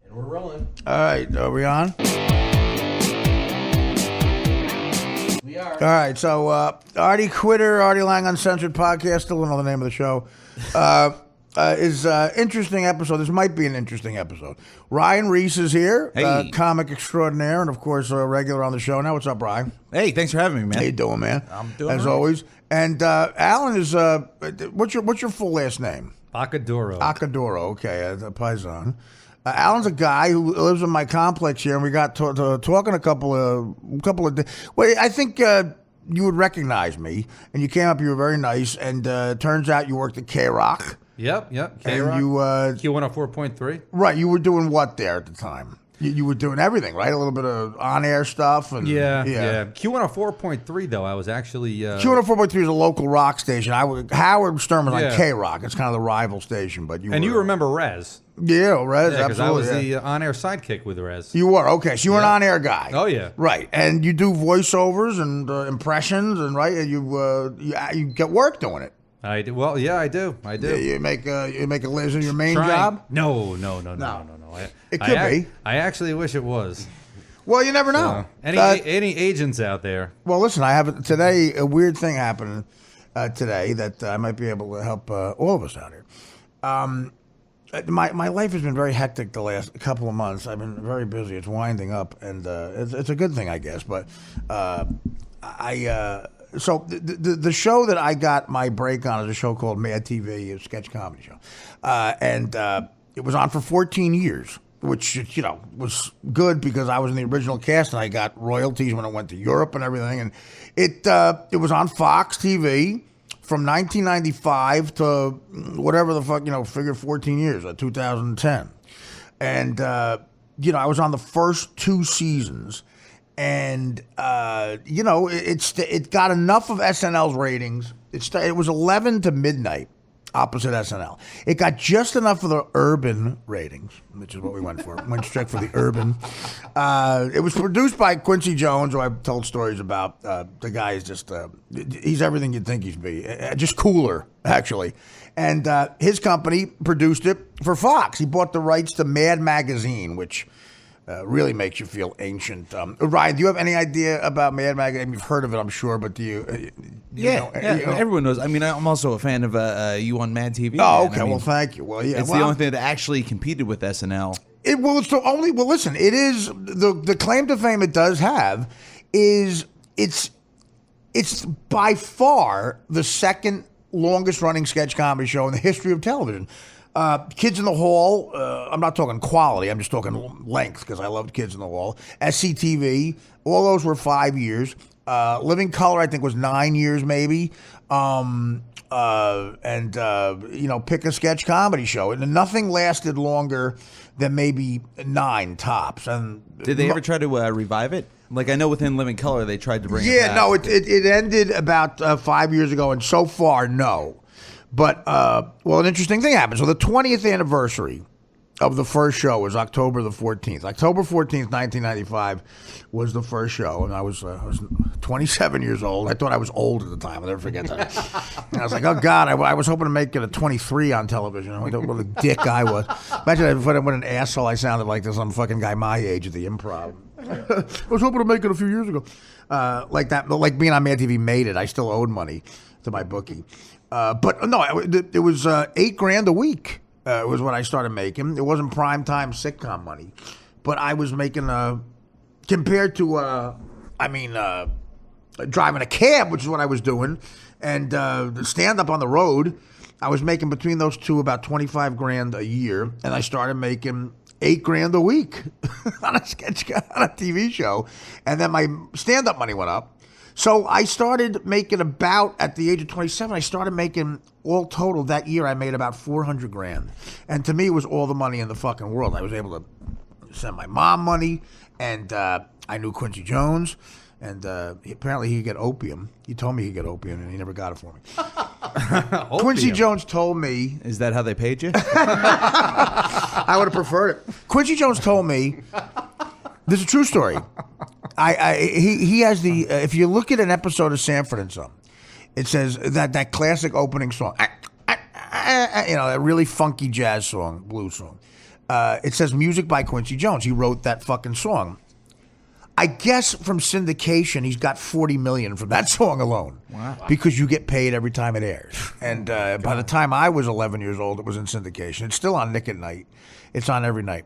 And we're rolling. All right, are we on? We are. All right, so Artie Quitter, Artie Lang Uncensored Podcast, still don't know the name of the show, is interesting episode. This might be an interesting episode. Ryan Reese is here, Hey. comic extraordinaire, and of course a regular on the show. Now, what's up, Ryan? Hey, thanks for having me, man. How you doing, man? I'm doing as all right. always. And Alan is what's your full last name? Acadoro. Acadoro, okay, the Paisan. Alan's a guy who lives in my complex here, and we got to talking a couple of days. Well, I think you would recognize me, and you came up. You were very nice, and turns out you worked at K-Rock. Yep. And K-Rock. you Q104.3. right. You were doing what there at the time? You were doing everything, right? A little bit of on-air stuff, and Yeah. Q104.3 though. I was actually. Q104.3 is a local rock station. Howard Stern was on Yeah. K-Rock. It's kind of the rival station, but you remember Rez? yeah, Rez, Yeah, because I was absolutely. the on-air sidekick with Rez. You were okay. So you were an on-air guy. Oh, yeah. Right, and you do voiceovers and impressions, and right, and you get work doing it. I do. Well, yeah, I do. You make a living your main Trying- job. No. It could be. I actually wish it was. Well, you never know. Any agents out there? Well, listen, I have today a weird thing happened today that I might be able to help all of us out here. My life has been very hectic the last couple of months. I've been very busy. It's winding up, and it's a good thing, I guess. But so the show that I got my break on is a show called Mad TV, a sketch comedy show, and it was on for 14 years, which was good because I was in the original cast and I got royalties when it went to Europe and everything, and it was on Fox TV from 1995 to whatever the fuck figure 14 years, 2010, and I was on the first two seasons. And it got enough of SNL's ratings. It was 11 to midnight, opposite SNL. It got just enough of the urban ratings, which is what we went for. Went straight for the urban. It was produced by Quincy Jones, who I've told stories about. The guy is just he's everything you'd think he'd be, just cooler actually. And his company produced it for Fox. He bought the rights to Mad Magazine, which really makes you feel ancient. Ryan, do you have any idea about Mad Magazine? You've heard of it, I'm sure, but do you? Everyone knows. I mean, I'm also a fan of you on Mad TV. Oh, man. okay. I mean, Well, thank you. Well, yeah. it's the only thing that actually competed with SNL. It's the only. Well, listen. It is the claim to fame it does have is it's by far the second longest running sketch comedy show in the history of television. Kids in the Hall, I'm not talking quality, I'm just talking length because I loved Kids in the Hall. SCTV, all those were 5 years. Living Color, I think, was 9 years maybe. Pick a sketch comedy show. And nothing lasted longer than maybe 9 tops. And Did they ever try to revive it? Like, I know within Living Color they tried to bring it back. no, it ended about 5 years ago, and so far, no. But, an interesting thing happened. So the 20th anniversary of the first show was October the 14th. October 14th, 1995 was the first show, and I was 27 years old. I thought I was old at the time. I'll never forget that. And I was like, oh, God, I was hoping to make it a 23 on television. What a dick I was. Imagine what an asshole I sounded like to some fucking guy my age at the Improv. I was hoping to make it a few years ago. Like that, like being on Mad TV made it. I still owed money to my bookie. But no, it was $8,000 a week was what I started making. It wasn't primetime sitcom money, but I was making compared to driving a cab, which is what I was doing, and stand up on the road. I was making between those two about $25,000 a year, and I started making $8,000 a week on a TV show, and then my stand up money went up. So I started making at the age of 27, I started making all total that year, I made about $400,000. And to me, it was all the money in the fucking world. I was able to send my mom money, and I knew Quincy Jones, and apparently he could get opium. He told me he could get opium, and he never got it for me. Quincy Jones told me... Is that how they paid you? I would have preferred it. Quincy Jones told me... This is a true story. He has the if you look at an episode of Sanford and Son, it says that classic opening song, that really funky jazz song, blues song. it says music by Quincy Jones. He wrote that fucking song. I guess from syndication, he's got $40 million from that song alone. Wow. Because you get paid every time it airs. And by the time I was 11 years old, it was in syndication. It's still on Nick at Night. It's on every night.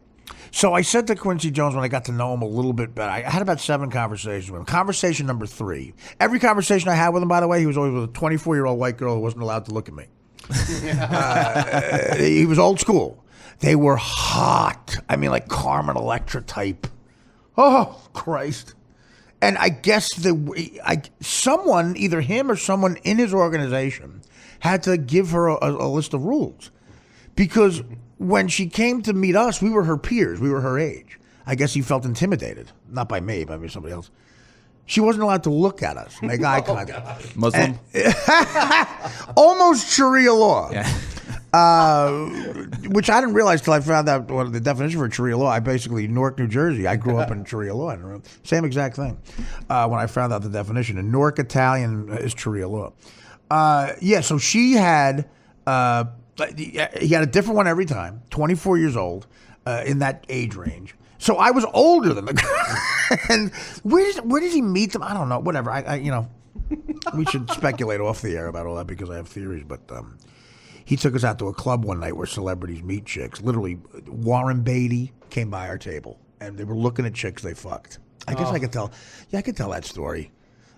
So I said to Quincy Jones when I got to know him a little bit better, I had about 7 conversations with him. Conversation number 3. Every conversation I had with him, by the way, he was always with a 24-year-old white girl who wasn't allowed to look at me. He was old school. They were hot. I mean, like Carmen Electra type. Oh, Christ. And I guess someone, either him or someone in his organization, had to give her a list of rules. Because when she came to meet us, we were her peers. We were her age. I guess he felt intimidated. Not by me, by somebody else. She wasn't allowed to look at us, make eye contact. Muslim? Almost Sharia law. Yeah. Which I didn't realize till I found out what the definition for Sharia law. I basically, Newark, New Jersey, I grew up in Sharia law. Same exact thing. When I found out the definition. In Newark, Italian is Sharia law. So she had, he had a different one every time, 24 years old, in that age range. So I was older than the girl. And where did he meet them? I don't know. Whatever. We should speculate off the air about all that because I have theories. But he took us out to a club one night where celebrities meet chicks. Literally, Warren Beatty came by our table, and they were looking at chicks they fucked. I guess I could tell. Yeah, I could tell that story.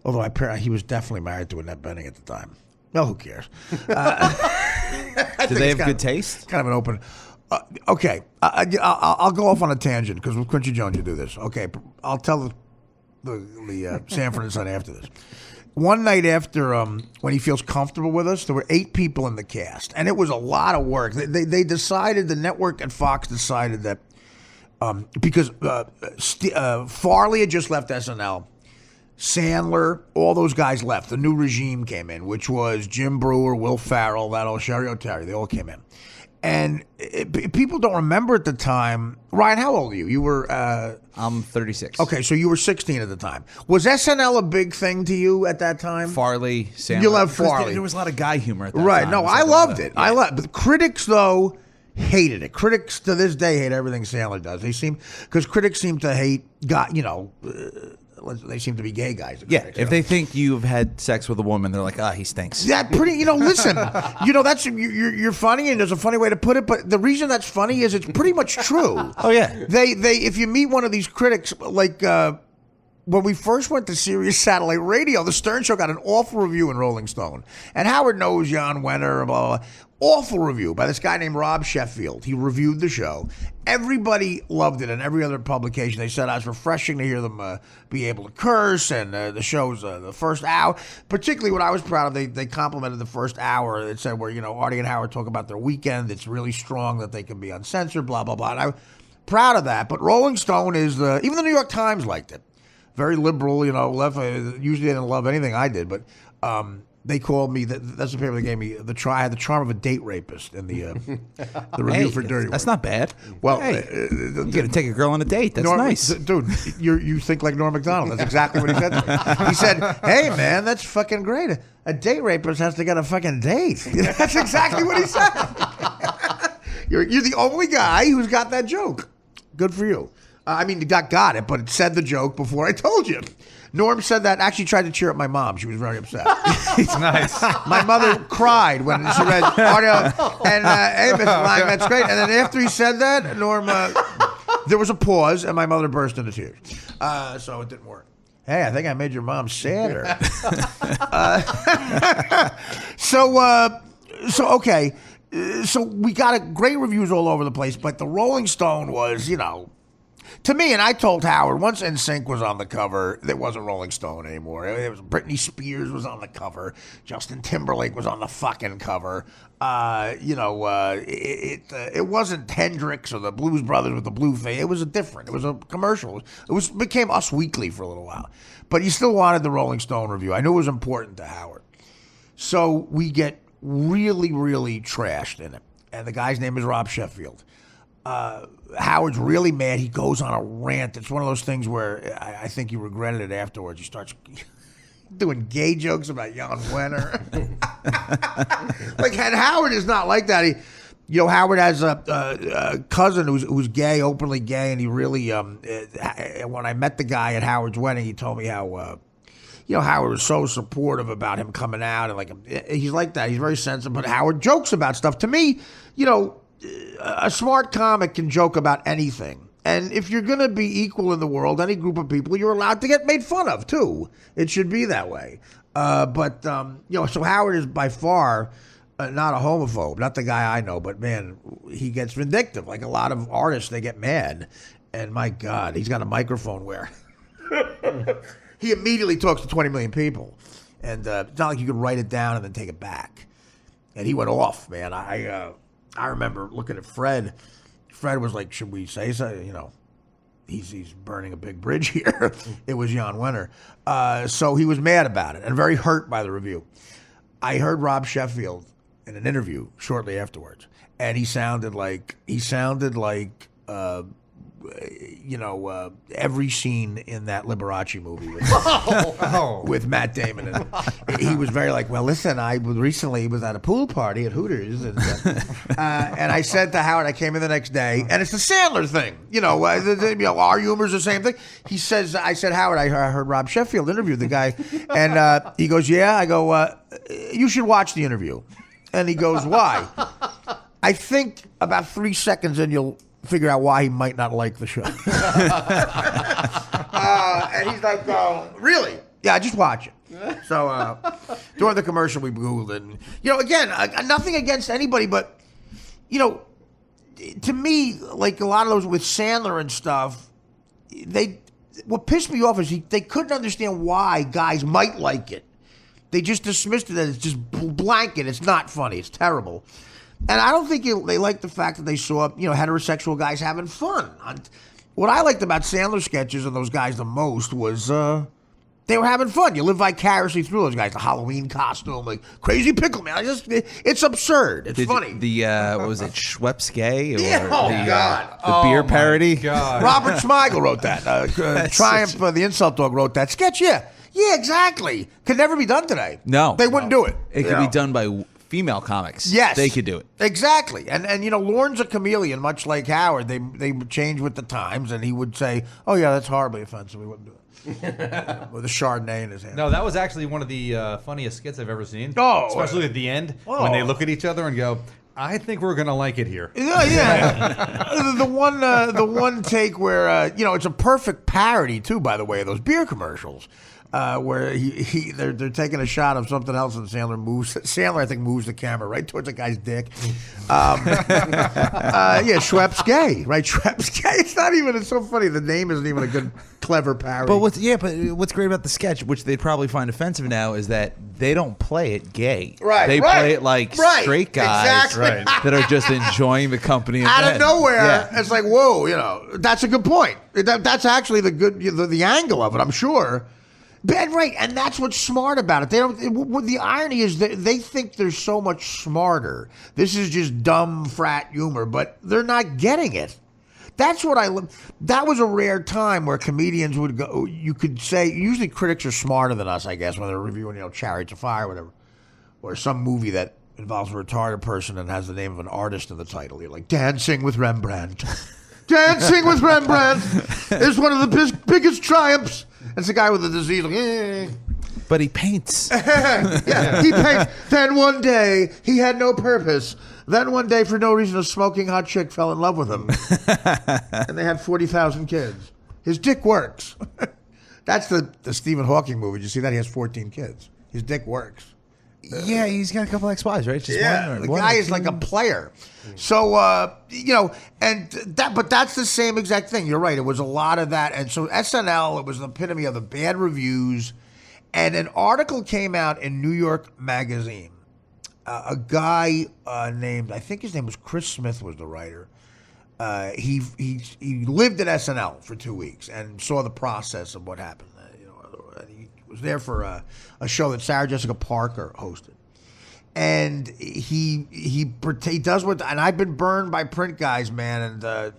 Although he was definitely married to Annette Bening at the time. Well, who cares? Did they have good taste? Kind of an open. Okay, I'll go off on a tangent because with Quincy Jones you do this. Okay, I'll tell the Sanford and Son after this. One night after when he feels comfortable with us, there were 8 people in the cast, and it was a lot of work. They decided, the network at Fox decided that because Farley had just left SNL, Sandler, all those guys left. The new regime came in, which was Jim Brewer, Will Ferrell, that old Sherry O'Terry. They all came in. And people don't remember at the time. Ryan, how old are you? You were... I'm 36. Okay, so you were 16 at the time. Was SNL a big thing to you at that time? Farley, Sandler. You love Farley. There was a lot of guy humor at that time. Right, no, I loved it. I loved it. But critics, though, hated it. Critics, to this day, hate everything Sandler does. Because critics seem to hate, they seem to be gay guys. Yeah, critics, if they think you've had sex with a woman, they're like, he stinks. That pretty, listen, that's you're funny, and there's a funny way to put it, but the reason that's funny is it's pretty much true. Oh yeah, they if you meet one of these critics, like when we first went to Sirius Satellite Radio, the Stern Show got an awful review in Rolling Stone, and Howard knows Jan Wenner, blah, blah, blah. Awful review by this guy named Rob Sheffield. He reviewed the show. Everybody loved it, and every other publication. They said it was refreshing to hear them be able to curse, and the show's the first hour. Particularly what I was proud of, they complimented the first hour. It said where, Artie and Howard talk about their weekend. It's really strong that they can be uncensored, blah, blah, blah. And I'm proud of that. But Rolling Stone is, even the New York Times liked it. Very liberal, left. Usually they didn't love anything I did, but... they called me. That's the paper they gave me. I had the charm of a date rapist in the review for Dirty Work. That's not bad. Well, you got to take a girl on a date. That's nice, dude. You think like Norm Macdonald. That's exactly what he said to me. He said, "Hey, man, that's fucking great. A date rapist has to get a fucking date." That's exactly what he said. You're the only guy who's got that joke. Good for you. You got it, but it said the joke before I told you. Norm said that, actually tried to cheer up my mom. She was very upset. It's nice. My mother cried when she read Artie and hey, Mr. Lang, that's great. And then after he said that, Norm, there was a pause, and my mother burst into tears. So it didn't work. Hey, I think I made your mom sadder. Okay. So we got great reviews all over the place, but the Rolling Stone was, to me, and I told Howard, once NSYNC was on the cover, it wasn't Rolling Stone anymore. It was Britney Spears was on the cover. Justin Timberlake was on the fucking cover. It wasn't Hendrix or the Blues Brothers with the blue face. It was different. It was a commercial. It became Us Weekly for a little while. But you still wanted the Rolling Stone review. I knew it was important to Howard. So we get really, really trashed in it. And the guy's name is Rob Sheffield. Howard's really mad. He goes on a rant. It's one of those things where I think he regretted it afterwards. He starts doing gay jokes about Jan Wenner. And Howard is not like that. You know, Howard has a cousin who's gay, openly gay, and he really. When I met the guy at Howard's wedding, he told me how. Howard was so supportive about him coming out, and he's like that. He's very sensitive, but Howard jokes about stuff. To me, a smart comic can joke about anything. And if you're going to be equal in the world, any group of people, you're allowed to get made fun of, too. It should be that way. So Howard is by far not a homophobe, not the guy I know, but, man, he gets vindictive. Like a lot of artists, they get mad. And, my God, he's got a microphone where he immediately talks to 20 million people. And it's not like you could write it down and then take it back. And he went off, man. I remember looking at Fred. Fred was like, should we say so? He's burning a big bridge here. It was Jan Wenner. So he was mad about it and very hurt by the review. I heard Rob Sheffield in an interview shortly afterwards, and he sounded like every scene in that Liberace movie with Matt Damon in it. He was very like, well, listen, I recently was at a pool party at Hooters, and I said to Howard, I came in the next day, and it's the Sandler thing, our humor's the same thing. He says, I said, Howard, I heard Rob Sheffield interview the guy, and he goes, yeah. I go, you should watch the interview, and he goes, why? I think about 3 seconds, and you'll figure out why he might not like the show. And he's like, really? Yeah, just watch it. So during the commercial, we Googled it. And, again, nothing against anybody, but, to me, like a lot of those with Sandler and stuff, what pissed me off is they couldn't understand why guys might like it. They just dismissed it as just blanket. It's not funny. It's terrible. And I don't think they liked the fact that they saw, heterosexual guys having fun. What I liked about Sandler sketches and those guys the most was they were having fun. You live vicariously through those guys. The Halloween costume, like Crazy Pickle Man. It's absurd. It's funny. What was it, Schweppes Gay? Or God. The beer parody? God. Robert Smigel wrote that. Triumph, the Insult Dog, wrote that sketch. Yeah, exactly. Could never be done today. No. They wouldn't do it. It could be done by female comics. Yes. They could do it. Exactly. And Lorne's a chameleon, much like Howard. They change with the times, and he would say, oh, yeah, that's horribly offensive. We wouldn't do it. With a Chardonnay in his hand. No, that was actually one of the funniest skits I've ever seen. Oh. Especially at the end, when they look at each other and go, I think we're going to like it here. Yeah. the one take where, it's a perfect parody, too, by the way, of those beer commercials. Where they're taking a shot of something else, and Sandler, I think, moves the camera right towards the guy's dick. Schweppes Gay, right? Schweppes Gay. It's so funny. The name isn't even a good, clever parody. But what's great about the sketch, which they'd probably find offensive now, is that they don't play it gay. Right. They play it like straight guys that are just enjoying the company. Out of nowhere, it's like, whoa, that's a good point. That's actually the angle of it, I'm sure. And that's what's smart about it. The irony is that they think they're so much smarter. This is just dumb frat humor, but they're not getting it. That's what I love. That was a rare time where comedians would go. You could say usually critics are smarter than us, I guess, when they're reviewing, Chariots of Fire, or whatever, or some movie that involves a retarded person and has the name of an artist in the title. You're like Dancing with Rembrandt. Dancing with Rembrandt is one of the biggest triumphs. It's a guy with a disease. Like, But he paints. Yeah, he paints. Then one day, he had no purpose. Then one day, for no reason, a smoking hot chick fell in love with him. And they had 40,000 kids. His dick works. That's the Stephen Hawking movie. Did you see that? He has 14 kids. His dick works. Yeah, he's got a couple ex-wives, right? Just the guy is like a player. So, but that's the same exact thing. You're right. It was a lot of that. And so SNL, it was the epitome of the bad reviews. And an article came out in New York Magazine. A guy named, I think his name was Chris Smith was the writer. He lived at SNL for 2 weeks and saw the process of what happened. He was there for a show that Sarah Jessica Parker hosted. And he does what, and I've been burned by print guys, man. And,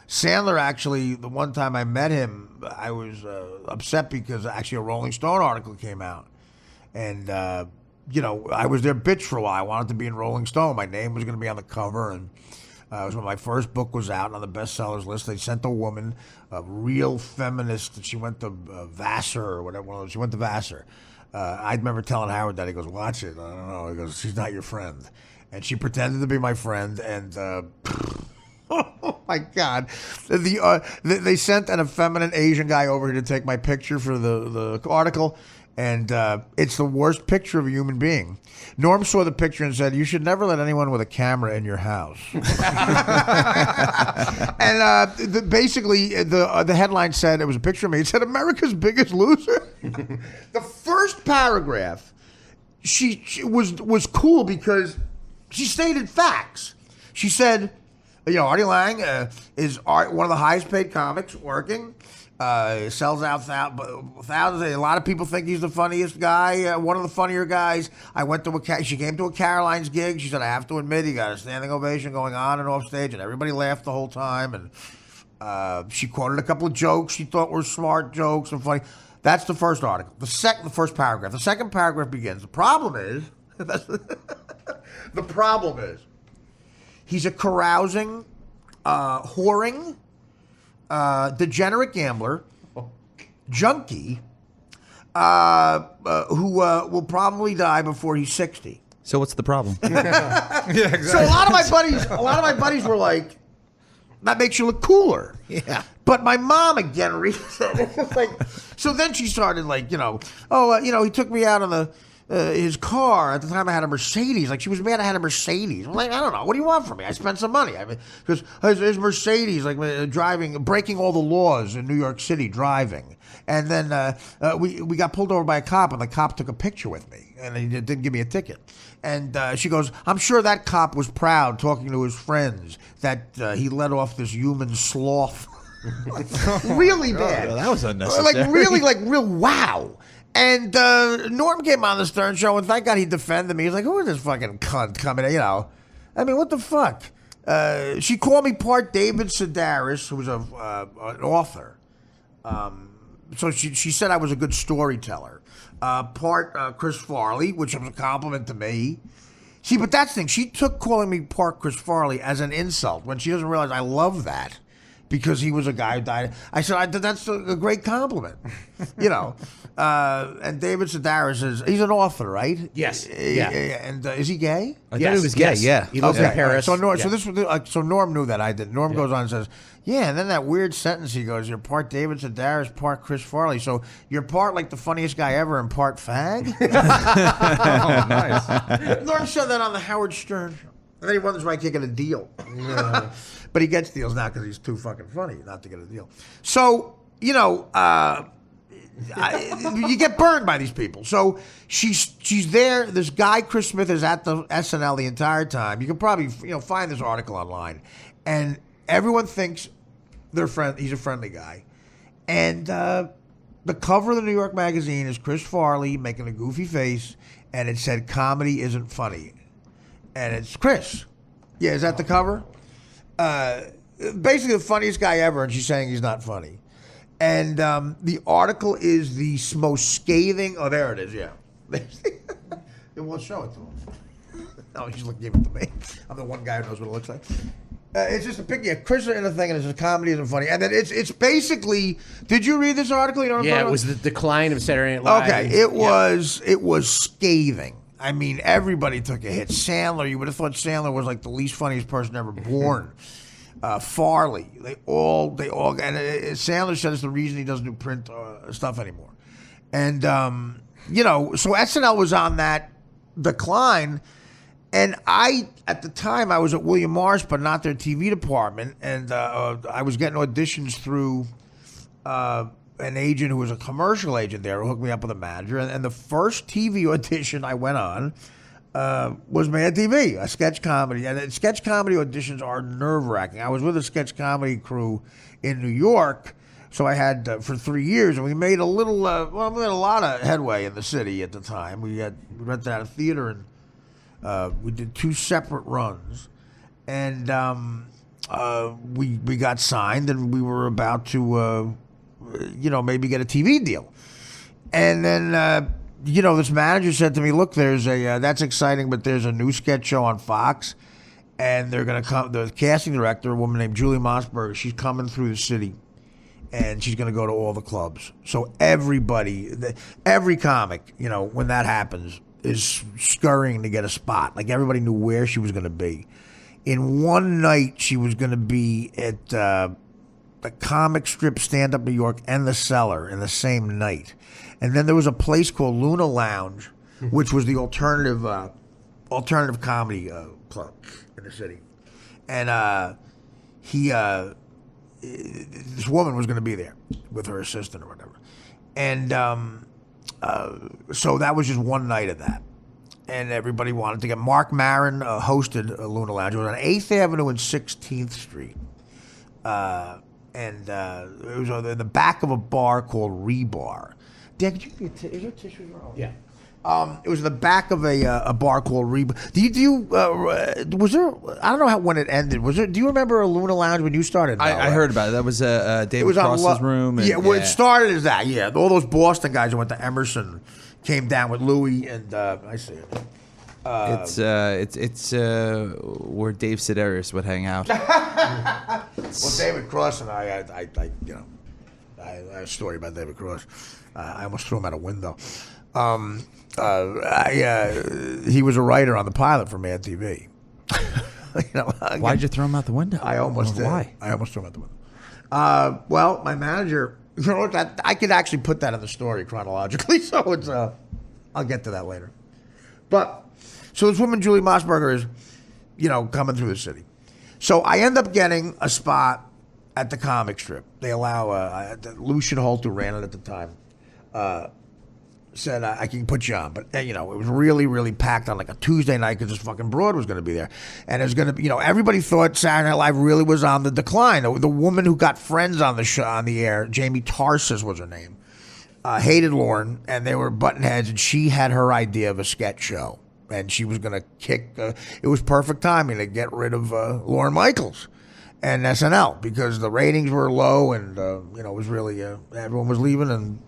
Sandler actually, the one time I met him, I was upset because actually a Rolling Stone article came out. And I was their bitch for a while. I wanted to be in Rolling Stone. My name was going to be on the cover, and it was when my first book was out on the bestsellers list. They sent a woman, a real feminist, and she went to Vassar or whatever. She went to Vassar. I remember telling Howard that. He goes, watch it. I don't know. He goes, she's not your friend. And she pretended to be my friend, and oh my God, they sent an effeminate Asian guy over here to take my picture for the article, and it's the worst picture of a human being. Norm saw the picture and said, "You should never let anyone with a camera in your house." And basically, the headline said, it was a picture of me. It said, "America's Biggest Loser." The first paragraph, she was cool because she stated facts. She said, Artie Lang is one of the highest paid comics working. Sells out thousands. A lot of people think he's the funniest guy, one of the funnier guys. She came to a Caroline's gig. She said, I have to admit, he got a standing ovation going on and off stage, and everybody laughed the whole time. And she quoted a couple of jokes she thought were smart jokes and funny. That's the first article. The first paragraph. The second paragraph begins. The problem is, he's a carousing, whoring, degenerate gambler, junkie, who will probably die before he's 60. So what's the problem? Yeah, exactly. So a lot of my buddies were like, that makes you look cooler. Yeah. But my mom again reads it. So then she started he took me out on his car. At the time I had a Mercedes. She was mad I had a Mercedes. I'm like, I don't know. What do you want from me? I spent some money. Because his Mercedes, breaking all the laws in New York City, driving. And then we got pulled over by a cop, and the cop took a picture with me, and he didn't give me a ticket. And she goes, I'm sure that cop was proud talking to his friends that he let off this human sloth. Really bad. Oh, that was unnecessary. Real wow. And Norm came on the Stern Show, and thank God he defended me. He's like, who is this fucking cunt coming in? I mean, what the fuck? She called me part David Sedaris, who was an author. So she said I was a good storyteller. Part Chris Farley, which was a compliment to me. See, but that's the thing. She took calling me part Chris Farley as an insult when she doesn't realize I love that. Because he was a guy who died. I said, that's a great compliment. And David Sedaris he's an author, right? Yes. Yeah. And is he gay? I thought he was gay, yes. yeah. He lives in Paris. So Norm knew that I didn't. Norm goes on and says, yeah, and then that weird sentence he goes, you're part David Sedaris, part Chris Farley. So you're part the funniest guy ever and part fag? Oh, nice. Norm said that on the Howard Stern Show. And then he wonders why he can't get a deal. But he gets deals now because he's too fucking funny not to get a deal. So, you get burned by these people. So she's there. This guy, Chris Smith, is at the SNL the entire time. You can probably find this article online. And everyone thinks he's a friendly guy. And the cover of the New York Magazine is Chris Farley making a goofy face, and it said, comedy isn't funny. And it's Chris. Yeah, is that the cover? Basically the funniest guy ever, and she's saying he's not funny. And the article is the most scathing. Oh, there it is, yeah. It won't show it to him. No, she's giving it to me. I'm the one guy who knows what it looks like. It's just a picture. Yeah, Chris in a thing, and it says comedy isn't funny. And then it's basically. Did you read this article? You know what I'm talking it was about? the decline of Saturday Night Live. Okay, it was scathing. I mean, everybody took a hit. Sandler, you would have thought Sandler was the least funniest person ever born. Farley, they all, and Sandler said it's the reason he doesn't do print stuff anymore. And so SNL was on that decline. And at the time, I was at William Morris, but not their TV department. And I was getting auditions through an agent who was a commercial agent there who hooked me up with a manager. And the first TV audition I went on was Mad TV, a sketch comedy. And sketch comedy auditions are nerve-wracking. I was with a sketch comedy crew in New York, so I had for 3 years, and we made a little, we made a lot of headway in the city at the time. We rented out a theater, and we did 2 separate runs. And we got signed, and we were about to, maybe get a TV deal. And then this manager said to me, "Look, there's that's exciting, but there's a new sketch show on Fox, and they're gonna come. The casting director, a woman named Julie Mossberger, she's coming through the city, and she's gonna go to all the clubs. So everybody, every comic, when that happens, is scurrying to get a spot. Like everybody knew where she was gonna be. In one night, she was gonna be at the Comic Strip Stand Up New York and the Cellar in the same night." And then there was a place called Luna Lounge, which was the alternative comedy club in the city. And this woman was going to be there with her assistant or whatever. And so that was just one night of that. And everybody wanted to get. Mark Maron hosted Luna Lounge. It was on 8th Avenue and 16th Street. And it was in the back of a bar called Rebar. Dan, could you give me is there tissues around? Yeah. It was in the back of a bar called Rebar. Was there? I don't know when it ended. Was there? Do you remember a Luna Lounge when you started? I heard about it. That was David Cross's room. And, it started as that. Yeah, all those Boston guys who went to Emerson came down with Louis and I see it. It's where Dave Sedaris would hang out. Well, David Cross and I have a story about David Cross. I almost threw him out a window. He was a writer on the pilot for Mad TV. Why'd you throw him out the window? I almost did. Why? I almost threw him out the window. Well, my manager, I could actually put that in the story chronologically, so it's I'll get to that later. But so this woman, Julie Mossberger, is coming through the city. So I end up getting a spot at the Comic Strip. They allow Lucian Holt, who ran it at the time, said I can put you on, but it was really, really packed on like a Tuesday night because this fucking broad was going to be there, and it was going to be, everybody thought Saturday Night Live really was on the decline. The woman who got Friends on the show, on the air, Jamie Tarsis was her name, hated Lorne, and they were button heads, and she had her idea of a sketch show, and she was going to kick. It was perfect timing to get rid of Lorne Michaels and SNL because the ratings were low, and it was really everyone was leaving and.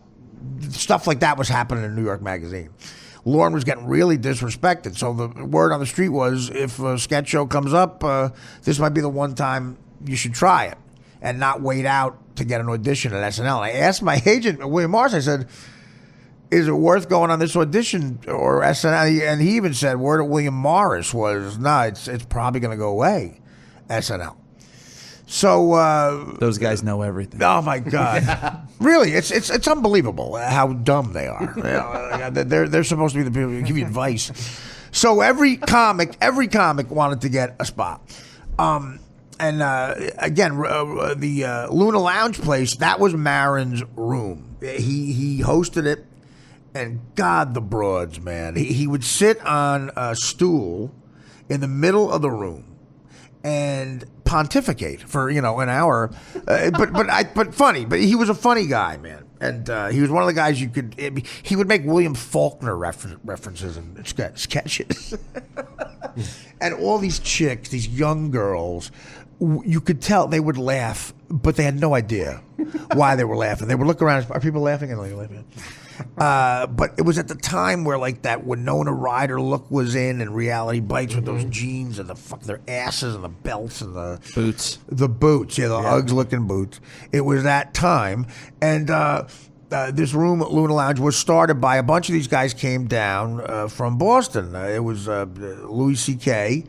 Stuff like that was happening in New York Magazine. Lorne was getting really disrespected. So the word on the street was, if a sketch show comes up, this might be the one time you should try it and not wait out to get an audition at SNL. And I asked my agent, William Morris, I said, is it worth going on this audition or SNL? And he even said, word at William Morris was, no, it's probably going to go away, SNL. So those guys know everything. Oh my God! Really, it's unbelievable how dumb they are. They're supposed to be the people who give you advice. So every comic wanted to get a spot. And again, the Luna Lounge place, that was Maron's room. He hosted it, and God, the broads, man. He would sit on a stool in the middle of the room and pontificate for an hour, but funny. But he was a funny guy, man, and he was one of the guys he would make William Faulkner references in sketches, and all these chicks, these young girls, you could tell they would laugh, but they had no idea why they were laughing. They would look around, are people laughing? And they were laughing. But it was at the time where like that Winona Ryder look was in, and Reality Bites with those jeans and their asses and the belts and the boots, the Uggs looking boots. It was that time, and this room at Luna Lounge was started by a bunch of these guys came down from Boston. It was Louis C.K.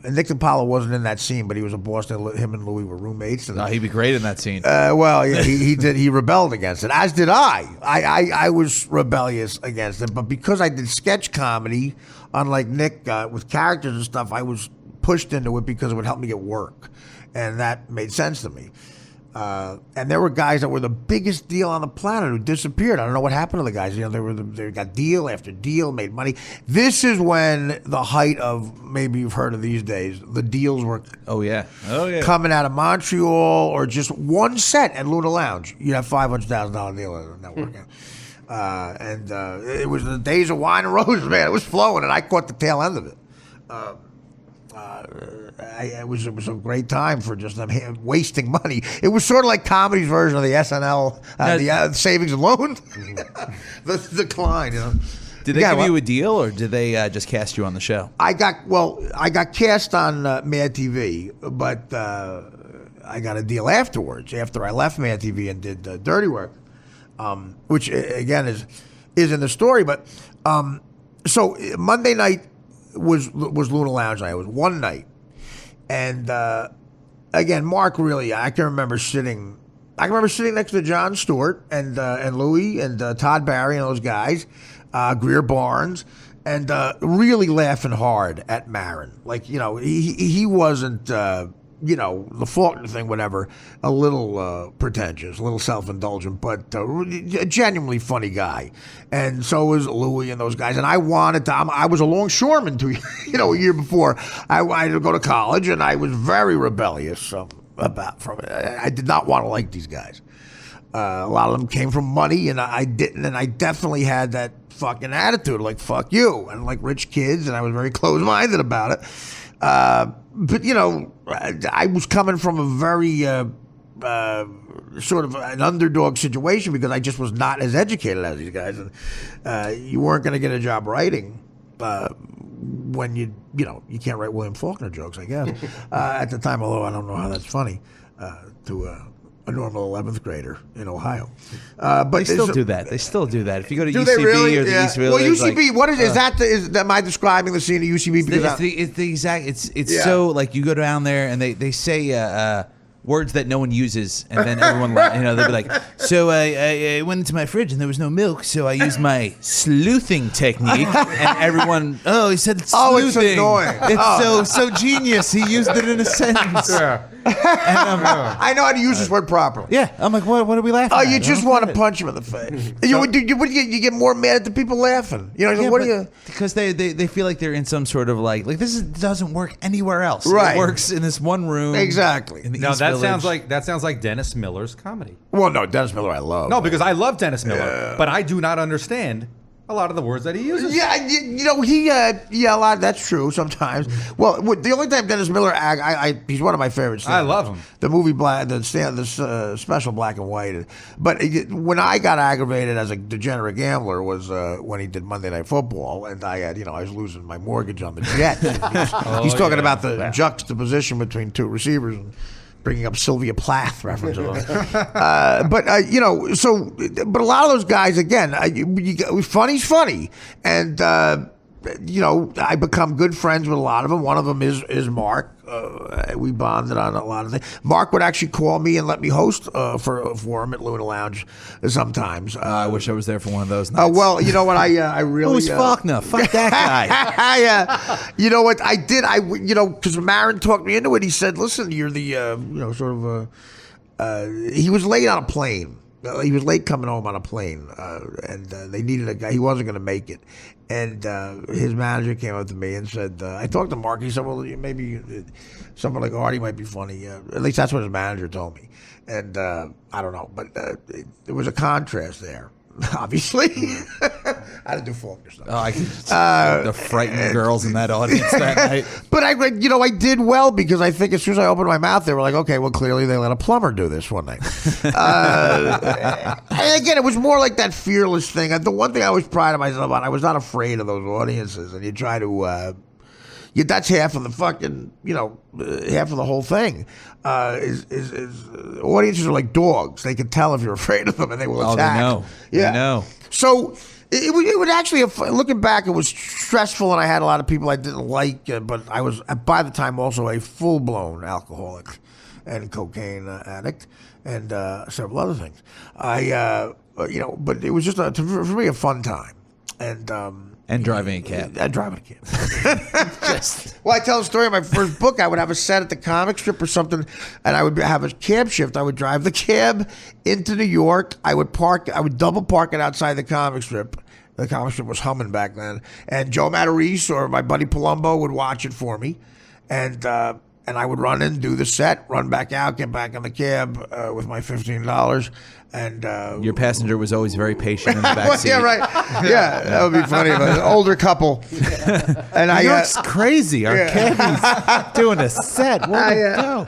And Nick DiPaolo wasn't in that scene, but he was a Boston. Him and Louis were roommates. And, he'd be great in that scene. Well, yeah, he did. He rebelled against it, as did I. I was rebellious against it, but because I did sketch comedy, unlike Nick with characters and stuff, I was pushed into it because it would help me get work, and that made sense to me. And there were guys that were the biggest deal on the planet who disappeared. I don't know what happened to the guys. They got deal after deal, made money. This is when the height of, maybe you've heard of these days, the deals were coming out of Montreal, or just one set at Luna Lounge. You'd have $500,000 deal at the network. And it was the days of wine and roses, man. It was flowing, and I caught the tail end of it. It was a great time for just them wasting money. It was sort of like comedy's version of the SNL, the savings and loan, the decline. You know. Did they give you a deal, or did they just cast you on the show? I got cast on Mad TV, but I got a deal afterwards. After I left Mad TV and did Dirty Work, which again is in the story. But so Monday night was Luna Lounge night. It was one night, and again, Mark really. I can remember sitting next to Jon Stewart and Louis and Todd Barry and those guys, Greer Barnes, and really laughing hard at Maron. Like, you know, he wasn't, you know, the Faulkner thing, whatever, a little pretentious, a little self-indulgent, but a genuinely funny guy. And so was Louis and those guys. And I wanted to, I was a longshoreman a year before. I had to go to college, and I was very rebellious from it. I did not want to like these guys. A lot of them came from money, and I didn't. And I definitely had that fucking attitude, like, fuck you. And like rich kids, and I was very closed-minded about it. But, you know, I was coming from a very sort of an underdog situation because I just was not as educated as these guys. And you weren't going to get a job writing when you can't write William Faulkner jokes, I guess, at the time, although I don't know how that's funny to a normal 11th grader in Ohio. But they still do that. They still do that. If you go to do UCB they really? or the East Village, well, UCB. What is that? Am I describing the scene at UCB? Because it's the exact. It's so like you go down there and they say words that no one uses, and then everyone they'll be like, so I went into my fridge and there was no milk, so I used my sleuthing technique, and everyone, he said sleuthing. Oh, it's annoying. It's so genius. He used it in a sentence. Yeah. And, I know how to use this word properly. Yeah, I'm like, what are we laughing at? Oh, you just want to punch him in the face. You get more mad at the people laughing. You know, what do you? Because they feel like they're in some sort of like doesn't work anywhere else. Right. It works in this one room. Exactly. In the No, East that Village. sounds like Dennis Miller's comedy. Well, no, Dennis Miller, I love. No, because I love Dennis Miller, but I do not understand a lot of the words that he uses. Yeah, a lot. That's true sometimes. Well, the only time Dennis Miller he's one of my favorites. I love him. The movie the special Black and White. But when I got aggravated as a degenerate gambler was when he did Monday Night Football, and I was losing my mortgage on the Jets. He's talking about the juxtaposition between two receivers and bringing up Sylvia Plath references. But a lot of those guys, again, funny's funny. And, I become good friends with a lot of them. One of them is Mark. We bonded on a lot of things. Mark would actually call me and let me host for him at Luna Lounge sometimes. I wish I was there for one of those nights. Well, you know what? I really... Who's Faulkner? Fuck that guy. You know what? I did. Because Maron talked me into it. He said, listen, you're the, he was late on a plane. He was late coming home on a plane, and they needed a guy. He wasn't going to make it. And his manager came up to me and said, I talked to Mark. He said, well, maybe someone like Artie might be funny. At least that's what his manager told me. And I don't know, but there was a contrast there. Obviously, I didn't do Faulkner stuff. Oh, I can the frightened girls in that audience that night. But I did well because I think as soon as I opened my mouth, they were like, okay, well, clearly they let a plumber do this one night. And again, it was more like that fearless thing. The one thing I always prided myself on, I was not afraid of those audiences, and you try to. That's half of the fucking, half of the whole thing. Audiences are like dogs. They can tell if you're afraid of them, and they will attack. They know. Yeah. They know. So it would actually, looking back, it was stressful, and I had a lot of people I didn't like. But I was, by the time, also a full-blown alcoholic and cocaine addict, and several other things. But it was just for me a fun time, And driving a cab. Driving a cab. Well, I tell a story of my first book. I would have a set at the comic strip or something, and I would have a cab shift. I would drive the cab into New York. I would double park it outside the comic strip. The comic strip was humming back then. And Joe Matarese or my buddy Palumbo would watch it for me. And and I would run in, do the set, run back out, get back in the cab with my $15, and Your passenger was always very patient in the back seat. yeah, right. Yeah, that would be funny. But an older couple, and New York's crazy. Our cabbie's doing a set. Where'd it go?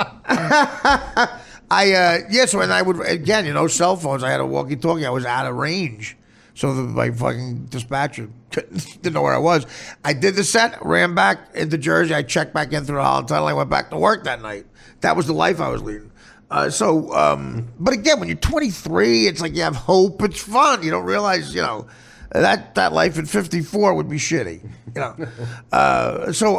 So and I would again, cell phones. I had a walkie-talkie. I was out of range, so my fucking dispatcher didn't know where I was. I did the set, ran back into Jersey. I checked back in through the Holland Tunnel. I went back to work that night. That was the life I was leading. But again, when you're 23, it's like you have hope. It's fun. You don't realize, that life at 54 would be shitty. So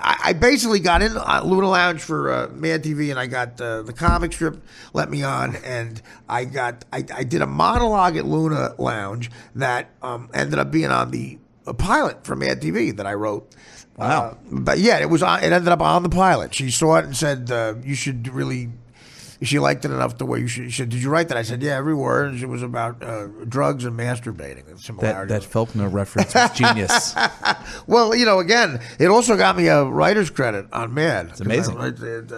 I basically got in Luna Lounge for Mad TV, and I got the comic strip let me on, and I did a monologue at Luna Lounge that ended up being on the pilot for Mad TV that I wrote. Wow. But yeah, it ended up on the pilot. She saw it and said, you should really, she liked it enough the way you should. She said, did you write that? I said, yeah, every word. And it was about drugs and masturbating. That Faulkner reference was genius. Well, again, it also got me a writer's credit on Mad. It's amazing. I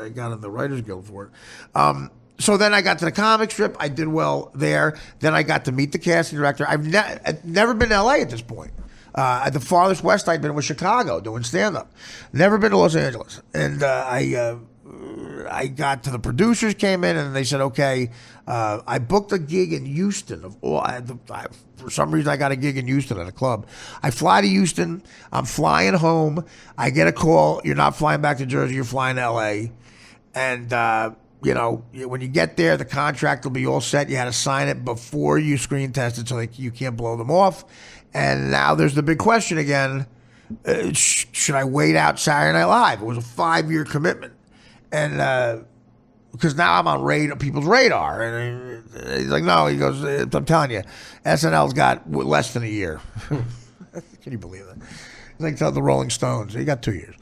got in the Writers Guild for it. So then I got to the comic strip. I did well there. Then I got to meet the casting director. I've never been to L.A. at this point. At the farthest west I'd been was Chicago doing stand-up. Never been to Los Angeles. And I got to the producers, came in, and they said, okay, I booked a gig in Houston. For some reason, I got a gig in Houston at a club. I fly to Houston. I'm flying home. I get a call. You're not flying back to Jersey. You're flying to L.A. And, when you get there, the contract will be all set. You had to sign it before you screen tested so you can't blow them off. And now there's the big question again. Should I wait out Saturday Night Live? It was a 5-year commitment. And because now I'm on people's radar. And he's like, no, he goes, I'm telling you, SNL's got less than a year. Can you believe that? It's like the Rolling Stones. He got 2 years.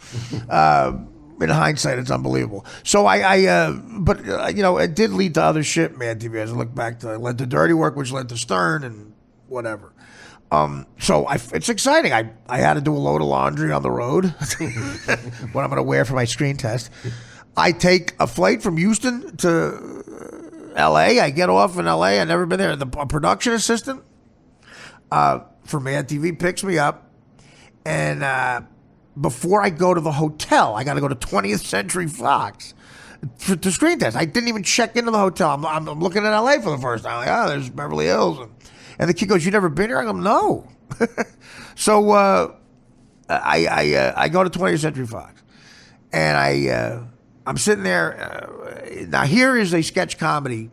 In hindsight, it's unbelievable. So but it did lead to other shit, Mad TV. As I look back, it led to Dirty Work, which led to Stern and whatever. So it's exciting. I had to do a load of laundry on the road. What I'm going to wear for my screen test. I take a flight from Houston to L.A. I get off in L.A. I've never been there. A production assistant for Mad TV picks me up, and before I go to the hotel, I got to go to 20th Century Fox to screen test. I didn't even check into the hotel. I'm looking at L.A. for the first time. Like, there's Beverly Hills. And the kid goes, you never been here? I go, no. So I go to 20th Century Fox, and I'm sitting there. Now here is a sketch comedy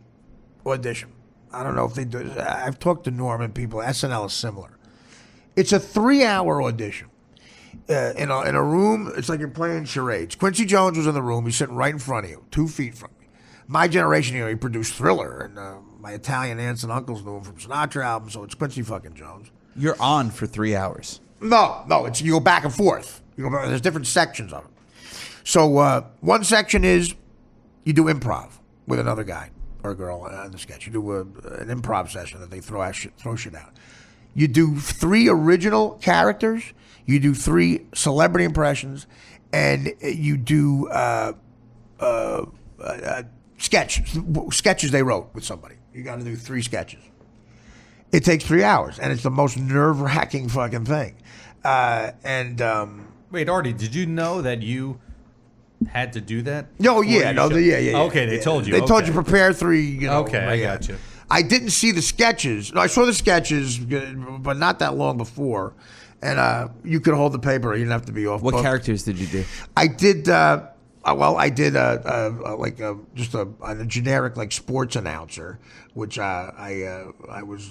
audition. I don't know if they do. I've talked to Norm and people. SNL is similar. It's a 3-hour audition in a room. It's like you're playing charades. Quincy Jones was in the room. He's sitting right in front of you, 2 feet from me. My generation, he produced Thriller, and my Italian aunts and uncles knew him from Sinatra albums, so it's Quincy fucking Jones. You're on for 3 hours. No, it's you go back and forth. There's different sections of it. So one section is you do improv with another guy or a girl in the sketch. You do an improv session that they throw shit out. You do 3 original characters. You do 3 celebrity impressions, and you do sketches they wrote with somebody. You got to do 3 sketches. It takes 3 hours, and it's the most nerve-wracking fucking thing. Wait, Artie, did you know that you had to do that? No, yeah, yeah. Okay, they told you. They told you prepare 3. Okay, I got you. I didn't see the sketches. No, I saw the sketches, but not that long before. And you could hold the paper. You didn't have to be off. What characters did you do? I did. I did just a generic like sports announcer, which I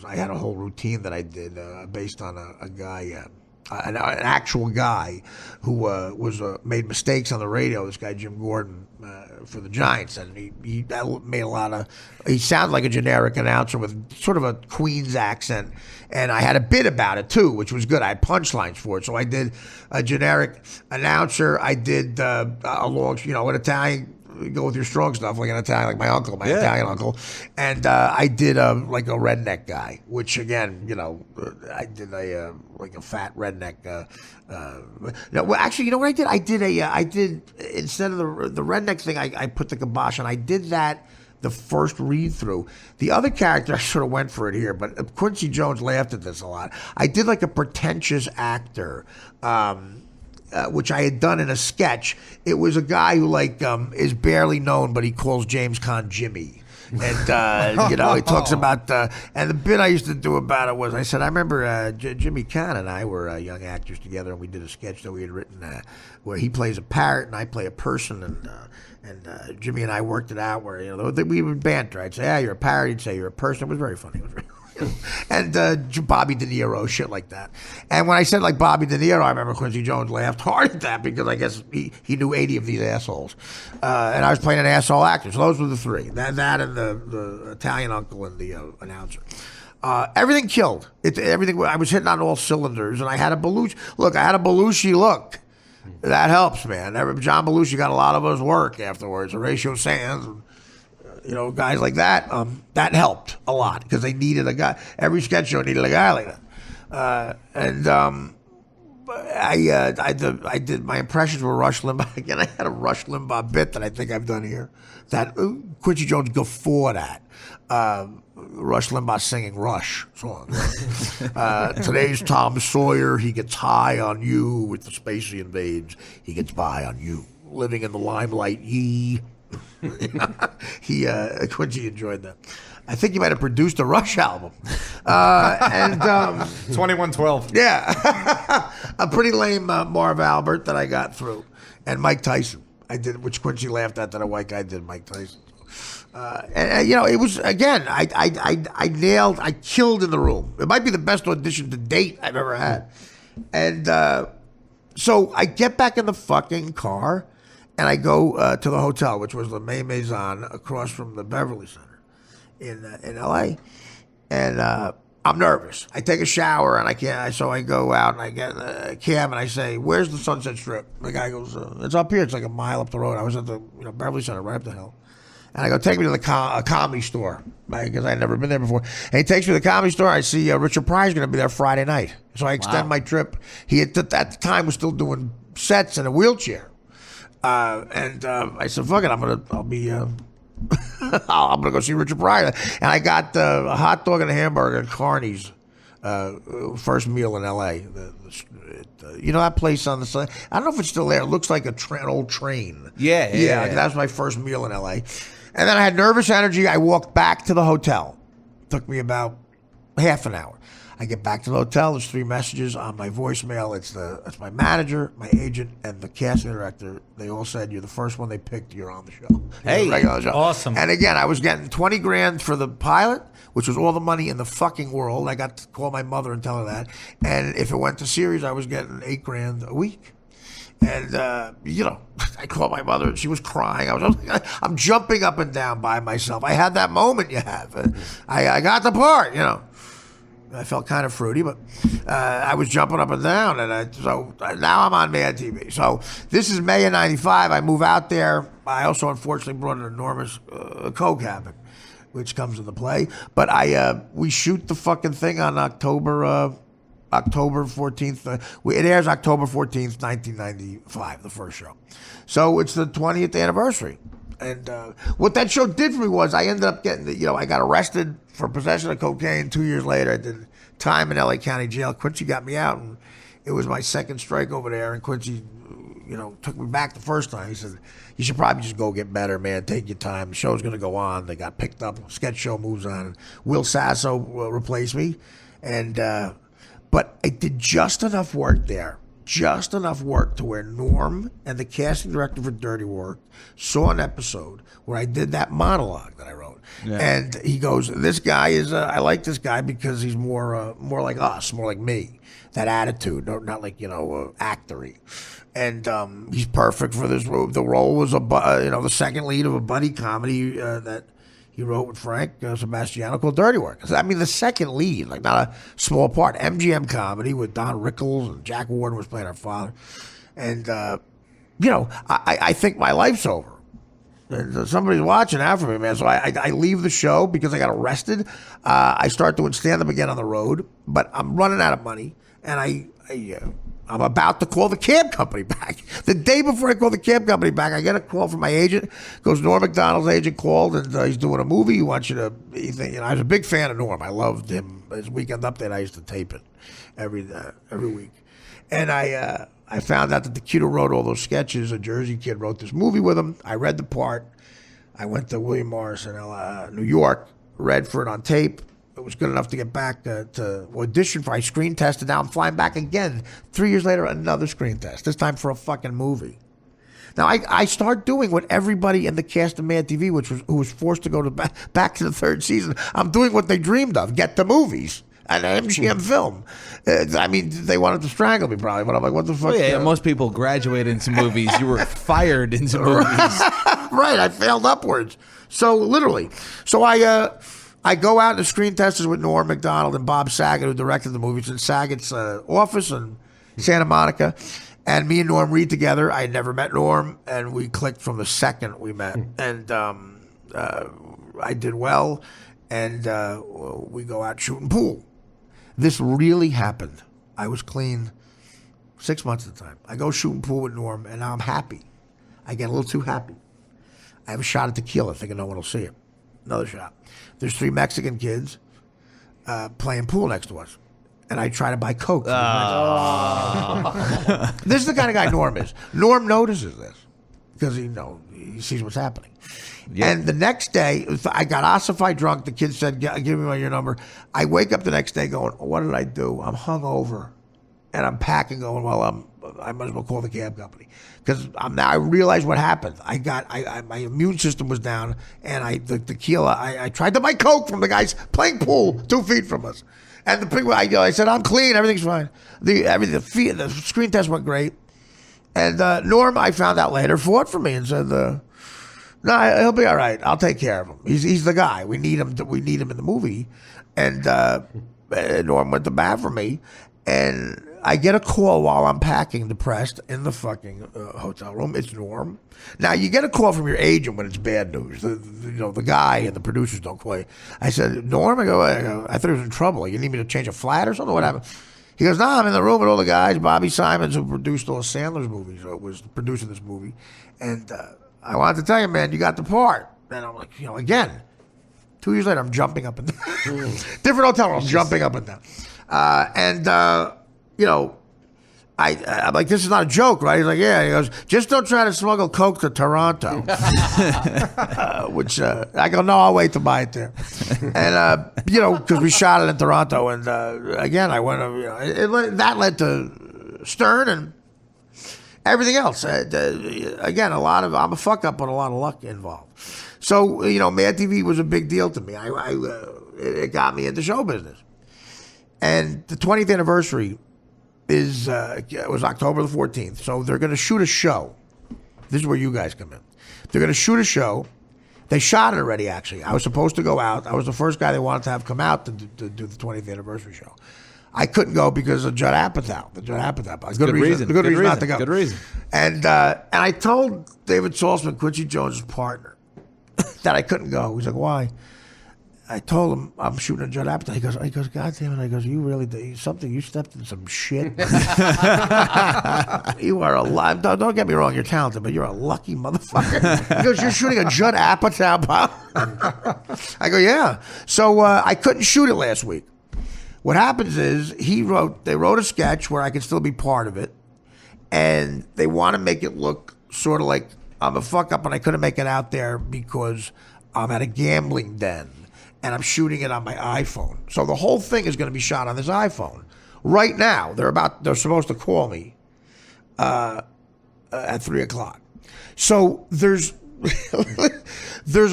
had a whole routine that I did based on a guy. An actual guy who made mistakes on the radio. This guy Jim Gordon for the Giants, and he made a lot of. He sounded like a generic announcer with sort of a Queens accent, and I had a bit about it too, which was good. I had punchlines for it, so I did a generic announcer. I did an Italian go with your strong stuff, like an Italian, like my uncle, my Italian uncle. And I did like a redneck guy, which again, I did like a fat redneck. Well, actually, you know what I did? I did instead of the redneck thing, I put the kibosh on. I did that the first read through. The other character, I sort of went for it here, but Quincy Jones laughed at this a lot. I did like a pretentious actor, which I had done in a sketch. It was a guy who is barely known, but he calls James Caan Jimmy. And, he talks about, and the bit I used to do about it was, I said, I remember Jimmy Caan and I were young actors together, and we did a sketch that we had written where he plays a parrot and I play a person, and Jimmy and I worked it out where, we would banter. I'd say, yeah, you're a parrot. He'd say, you're a person. It was very funny. It was very and Bobby De Niro, shit like that. And when I said like Bobby De Niro, I remember Quincy Jones laughed hard at that because I guess he knew 80 of these assholes. And I was playing an asshole actor. So those were the three. That and the Italian uncle and the announcer. Everything killed. Everything. I was hitting on all cylinders, and I had a Belushi. Look, I had a Belushi look. That helps, man. John Belushi got a lot of us work afterwards. Horatio Sands, guys like that. That helped a lot because they needed a guy. Every sketch show needed a guy like that. I did my impressions were Rush Limbaugh. Again, I had a Rush Limbaugh bit that I think I've done here. That Quincy Jones guffawed at. Rush Limbaugh singing Rush song. Today's Tom Sawyer. He gets high on you with the space he invades. He gets by on you. Living in the limelight, ye. Quincy enjoyed that. I think he might have produced a Rush album. 2112. Yeah. A pretty lame Marv Albert that I got through. And Mike Tyson. I did, which Quincy laughed at that a white guy did Mike Tyson. It was, again, I killed in the room. It might be the best audition to date I've ever had. And so I get back in the fucking car and I go to the hotel, which was the May Maison across from the Beverly Center in L.A. And I'm nervous. I take a shower and I can't. So I go out and I get in a cab and I say, "Where's the Sunset Strip?" The guy goes, "It's up here. It's like a mile up the road." I was at the Beverly Center, right up the hill. And I go, "Take me to the comedy store," because I had never been there before. And he takes me to the comedy store. I see Richard Pryor's going to be there Friday night. So I extend my trip. He at the time was still doing sets in a wheelchair. I said, "Fuck it, I'm gonna go see Richard Pryor." And I got a hot dog and a hamburger at Carney's first meal in L.A. That place on the side. I don't know if it's still there. It looks like an old train. Yeah. That was my first meal in L.A. And then I had nervous energy. I walked back to the hotel. It took me about half an hour. I get back to the hotel. There's 3 messages on my voicemail. It's my manager, my agent, and the casting director. They all said, "You're the first one they picked. You're on the show." Hey, on the show. Awesome. And again, I was getting $20,000 for the pilot, which was all the money in the fucking world. I got to call my mother and tell her that. And if it went to series, I was getting $8,000 a week. And I called my mother and she was crying. I'm jumping up and down by myself. I had that moment you have. I got the part, I felt kind of fruity, but I was jumping up and down, and so now I'm on Mad TV. So this is May of '95. I move out there. I also unfortunately brought an enormous coke habit, which comes into play. But we shoot the fucking thing on October 14th. It airs October 14th, 1995, the first show. So it's the 20th anniversary. And what that show did for me was I ended up getting, I got arrested for possession of cocaine 2 years later. I did time in L.A. County Jail. Quincy got me out, and it was my second strike over there. And Quincy, took me back the first time. He said, "You should probably just go get better, man. Take your time. The show's going to go on." They got picked up. Sketch show moves on. Will Sasso replaced me. And but I did just enough work there. Just enough work to where Norm and the casting director for Dirty Work saw an episode where I did that monologue that I wrote. Yeah. And he goes, "This guy is, I like this guy because he's more like us, more like me. That attitude, not like, actory. And he's perfect for this role." The role was the second lead of a buddy comedy that he wrote with Frank Sebastiano called Dirty Work. I mean, the second lead, like not a small part. MGM comedy with Don Rickles and Jack Warden was playing our father. And, I think my life's over. And somebody's watching out for me, man. So I leave the show because I got arrested. I start doing stand-up again on the road, but I'm running out of money, and I'm about to call the cab company back. The day before I call the cab company back, I get a call from my agent. Goes, Norm Macdonald's agent called, and he's doing a movie. He wants you to. I was a big fan of Norm. I loved him. His Weekend Update, I used to tape it every week, and I found out that the kid who wrote all those sketches, a Jersey kid, wrote this movie with him. I read the part. I went to William Morris in New York, read for it on tape. It was good enough to get back to audition for. I screen tested. Now I'm flying back again. 3 years later, another screen test. This time for a fucking movie. Now I start doing what everybody in the cast of Mad TV, who was forced to go back to the third season. I'm doing what they dreamed of: get the movies. An MGM film. I mean, they wanted to strangle me probably, but I'm like, what the fuck? Oh, yeah, most people graduate into movies. You were fired into movies. Right, I failed upwards. So literally. So I go out to screen testers with Norm Macdonald and Bob Saget, who directed the movies, in Saget's office in Santa Monica. And me and Norm read together. I had never met Norm, and we clicked from the second we met. And I did well, and we go out shooting pool. This really happened. I was clean 6 months at the time. I go shooting pool with Norm, and now I'm happy. I get a little too happy. I have a shot of tequila, thinking no one will see it. Another shot. There's 3 Mexican kids playing pool next to us. And I try to buy Coke. This is the kind of guy Norm is. Norm notices this because he sees what's happening. Yep. And the next day, I got ossified drunk. The kid said, give me your number. I wake up the next day going, what did I do? I'm hungover. And I'm packing going, I might as well call the cab company. Because I realize what happened. My immune system was down, and the tequila, I tried to buy Coke from the guys playing pool 2 feet from us. And I said, I'm clean, everything's fine. The screen test went great. And Norm, I found out later, fought for me and said, no, he'll be all right. I'll take care of him. He's the guy. We need him in the movie. And Norm went to bat for me. And I get a call while I'm packing, depressed, in the fucking hotel room. It's Norm. Now, you get a call from your agent when it's bad news. The guy and the producers don't call you. I said, Norm? I thought he was in trouble. You need me to change a flat or something? What happened? He goes, no, I'm in the room with all the guys. Bobby Simons, who produced all Sandler's movies, was producing this movie. And I wanted to tell you, man, you got the part. And I'm like, again, 2 years later, I'm jumping up and down. Different hotel room, jumping up and down. I'm like, this is not a joke, right? He's like, yeah. He goes, just don't try to smuggle Coke to Toronto. Which I go, no, I'll wait to buy it there. And, because we shot it in Toronto. And again, I went, that led to Stern and everything else. Again, I'm a fuck up, but a lot of luck involved. So, Mad TV was a big deal to me. It got me into show business. And the 20th anniversary was October the 14th. So they're going to shoot a show. This is where you guys come in. They're going to shoot a show. They shot it already, actually. I was supposed to go out. I was the first guy they wanted to have come out to do the 20th anniversary show. I couldn't go because of Judd Apatow. The Judd Apatow. Good reason not to go. Good reason. And I told David Saltzman, Quincy Jones' partner, that I couldn't go. He's like, why? I told him I'm shooting a Judd Apatow. He goes, God damn it. I goes, you really did you stepped in some shit. You are alive. Don't get me wrong, you're talented, but you're a lucky motherfucker. He goes, you're shooting a Judd Apatow. I go, yeah. So I couldn't shoot it last week. What happens is they wrote a sketch where I could still be part of it, and they want to make it look sort of like I'm a fuck up and I couldn't make it out there because I'm at a gambling den. And I'm shooting it on my iPhone. So the whole thing is going to be shot on this iPhone. Right now, they're supposed to call me at 3:00. So there's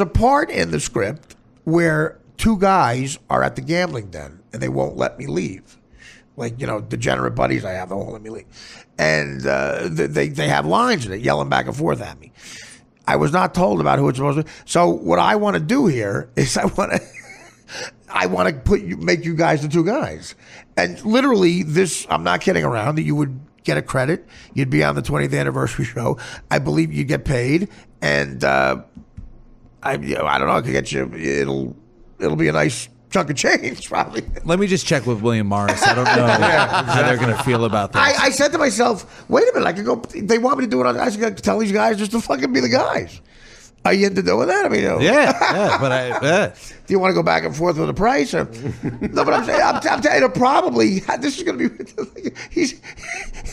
a part in the script where 2 guys are at the gambling den and they won't let me leave. Like, degenerate buddies I have, they won't let me leave. And they have lines in it, yelling back and forth at me. I was not told about who it's supposed to be. So what I want to do here is I want to make you guys the 2 guys. And literally I'm not kidding around, that you would get a credit. You'd be on the 20th anniversary show. I believe you'd get paid. And I don't know. I could get you. It'll be a nice chunk of change, probably. Let me just check with William Morris. I don't know how they're going to feel about this. I said to myself, wait a minute. I could go. They want me to do it. I should tell these guys just to fucking be the guys. Are you into doing that? I mean, yeah, but do you want to go back and forth with the price? Or, no, but I'm saying, I'm telling you, probably this is going to be.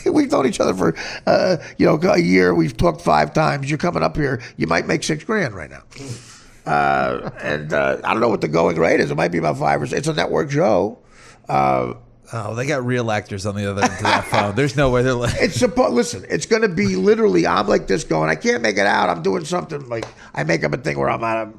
We've known each other for, a year. We've talked 5 times. You're coming up here. You might make $6,000 right now. And I don't know what the going rate is. It might be about 5 or 6. It's a network show. they got real actors on the other end of that phone. There's no way they're like. Listen, it's going to be literally. I'm like this going. I can't make it out. I'm doing something like I make up a thing where I'm at a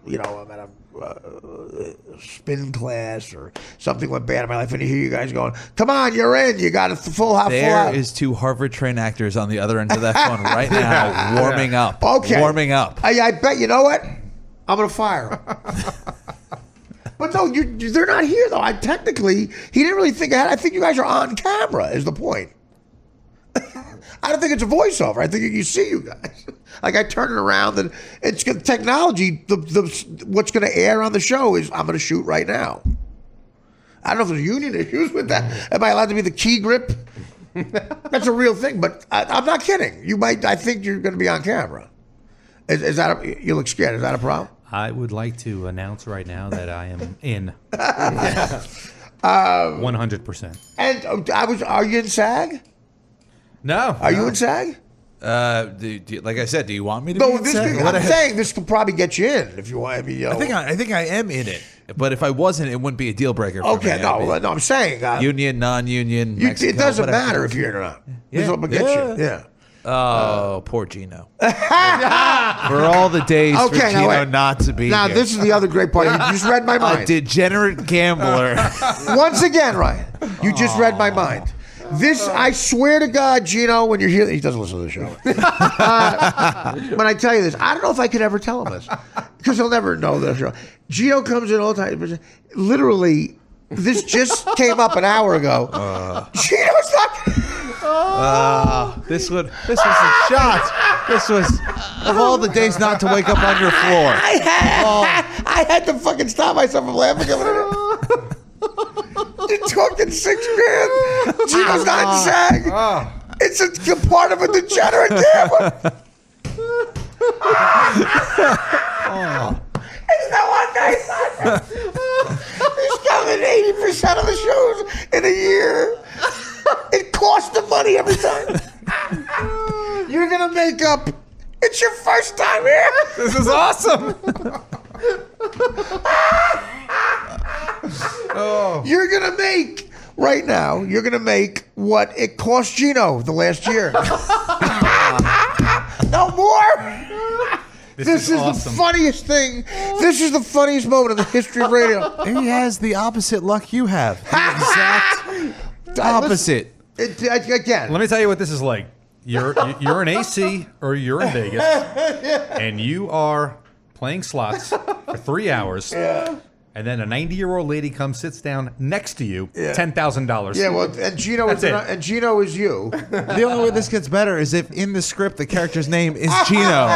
spin class or something went bad in my life, and you hear you guys going, "Come on, you're in. You got a full house." There is 2 Harvard trained actors on the other end of that phone right now, warming up. Okay, warming up. I bet you know what? I'm going to fire him. But no, they're not here though. He didn't really think ahead. I think you guys are on camera. Is the point? I don't think it's a voiceover. I think you see you guys. Like I turn it around and it's technology. What's going to air on the show is I'm going to shoot right now. I don't know if there's union issues with that. Am I allowed to be the key grip? That's a real thing. But I'm not kidding. You might. I think you're going to be on camera. Is that? You look scared. Is that a problem? I would like to announce right now that I am in 100%. And are you in SAG? No. Are you in SAG? Like I said, do you want me to? No, be in SAG? I'm saying this could probably get you in if you want. I mean, I think I am in it, but if I wasn't, it wouldn't be a deal breaker. For okay, me. no, I'm saying union, non-union. Mexico, it doesn't whatever. matter if you're in or not. Yeah. This will get you. Yeah. Oh, poor Gino. For all the days for Gino not to be now, here. this is the other great part. You just read my mind. A degenerate gambler. Once again, Ryan, you just read my mind. This, I swear to God, Gino, when you're here, he doesn't listen to the show. When I tell you this, I don't know if I could ever tell him this because he'll never know the show. Gino comes in all the time. Literally, this just came up an hour ago. Gino's not. This was a shot. This was of all the days not to wake up on your floor. I had to fucking stop myself from laughing. You're talking $6,000. Gino's not in SAG. It's a part of a degenerate gambler. It's no wonder he's coming 80% of the shows in a year. It costs them money every time. You're gonna make up. It's your first time here. This is awesome. You're gonna make right now. You're gonna make what it cost Gino the last year. No more. This is awesome. the funniest thing. This is the funniest moment in the history of radio. He has the opposite luck you have. The exact opposite. Again. Let me tell you what this is like. You're in AC or you're in Vegas, and you are playing slots for 3 hours. Yeah. And then a 90-year-old lady comes, sits down next to you, $10,000. Yeah, well, and Gino is you. The only way this gets better is if in the script the character's name is Gino.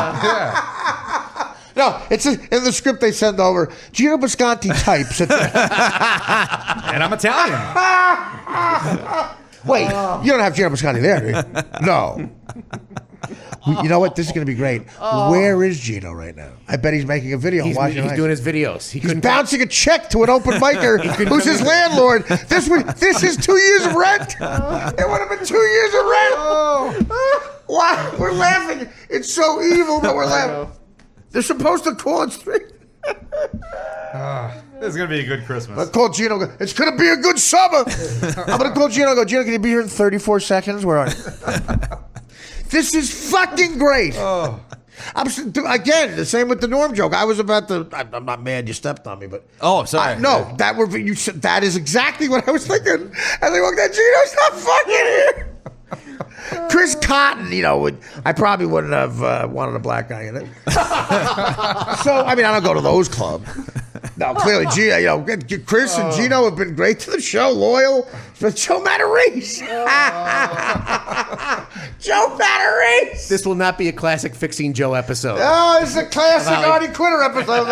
No, it's in the script they send over. Gino Bisconti types. And I'm Italian. Wait, you don't have Gino Bisconti there, do you? No. You know what? This is going to be great. Where is Gino right now? I bet he's making a video. He's watching doing his videos. He's bouncing a check to an open micer who's his landlord. This is 2 years of rent. It would have been 2 years of rent. Wow, we're laughing. It's so evil, but we're laughing. They're supposed to call it straight. This is going to be a good Christmas. I call Gino. It's going to be a good summer. I'm going to call Gino. Go, Gino, can you be here in 34 seconds? Where are you? This is fucking great. Again, the same with the Norm joke. I was about to. I'm not mad you stepped on me, but Sorry. no, that is exactly what I was thinking. And they walked out. Gino's not fucking here. Chris Cotton, I probably wouldn't have wanted a black guy in it. So, I mean, I don't go to those clubs. No, clearly, Chris and Gino have been great to the show, loyal. But Joe Matarese. Joe Matarese. This will not be a classic Fixing Joe episode. Oh, this is a classic Artie Quitter episode.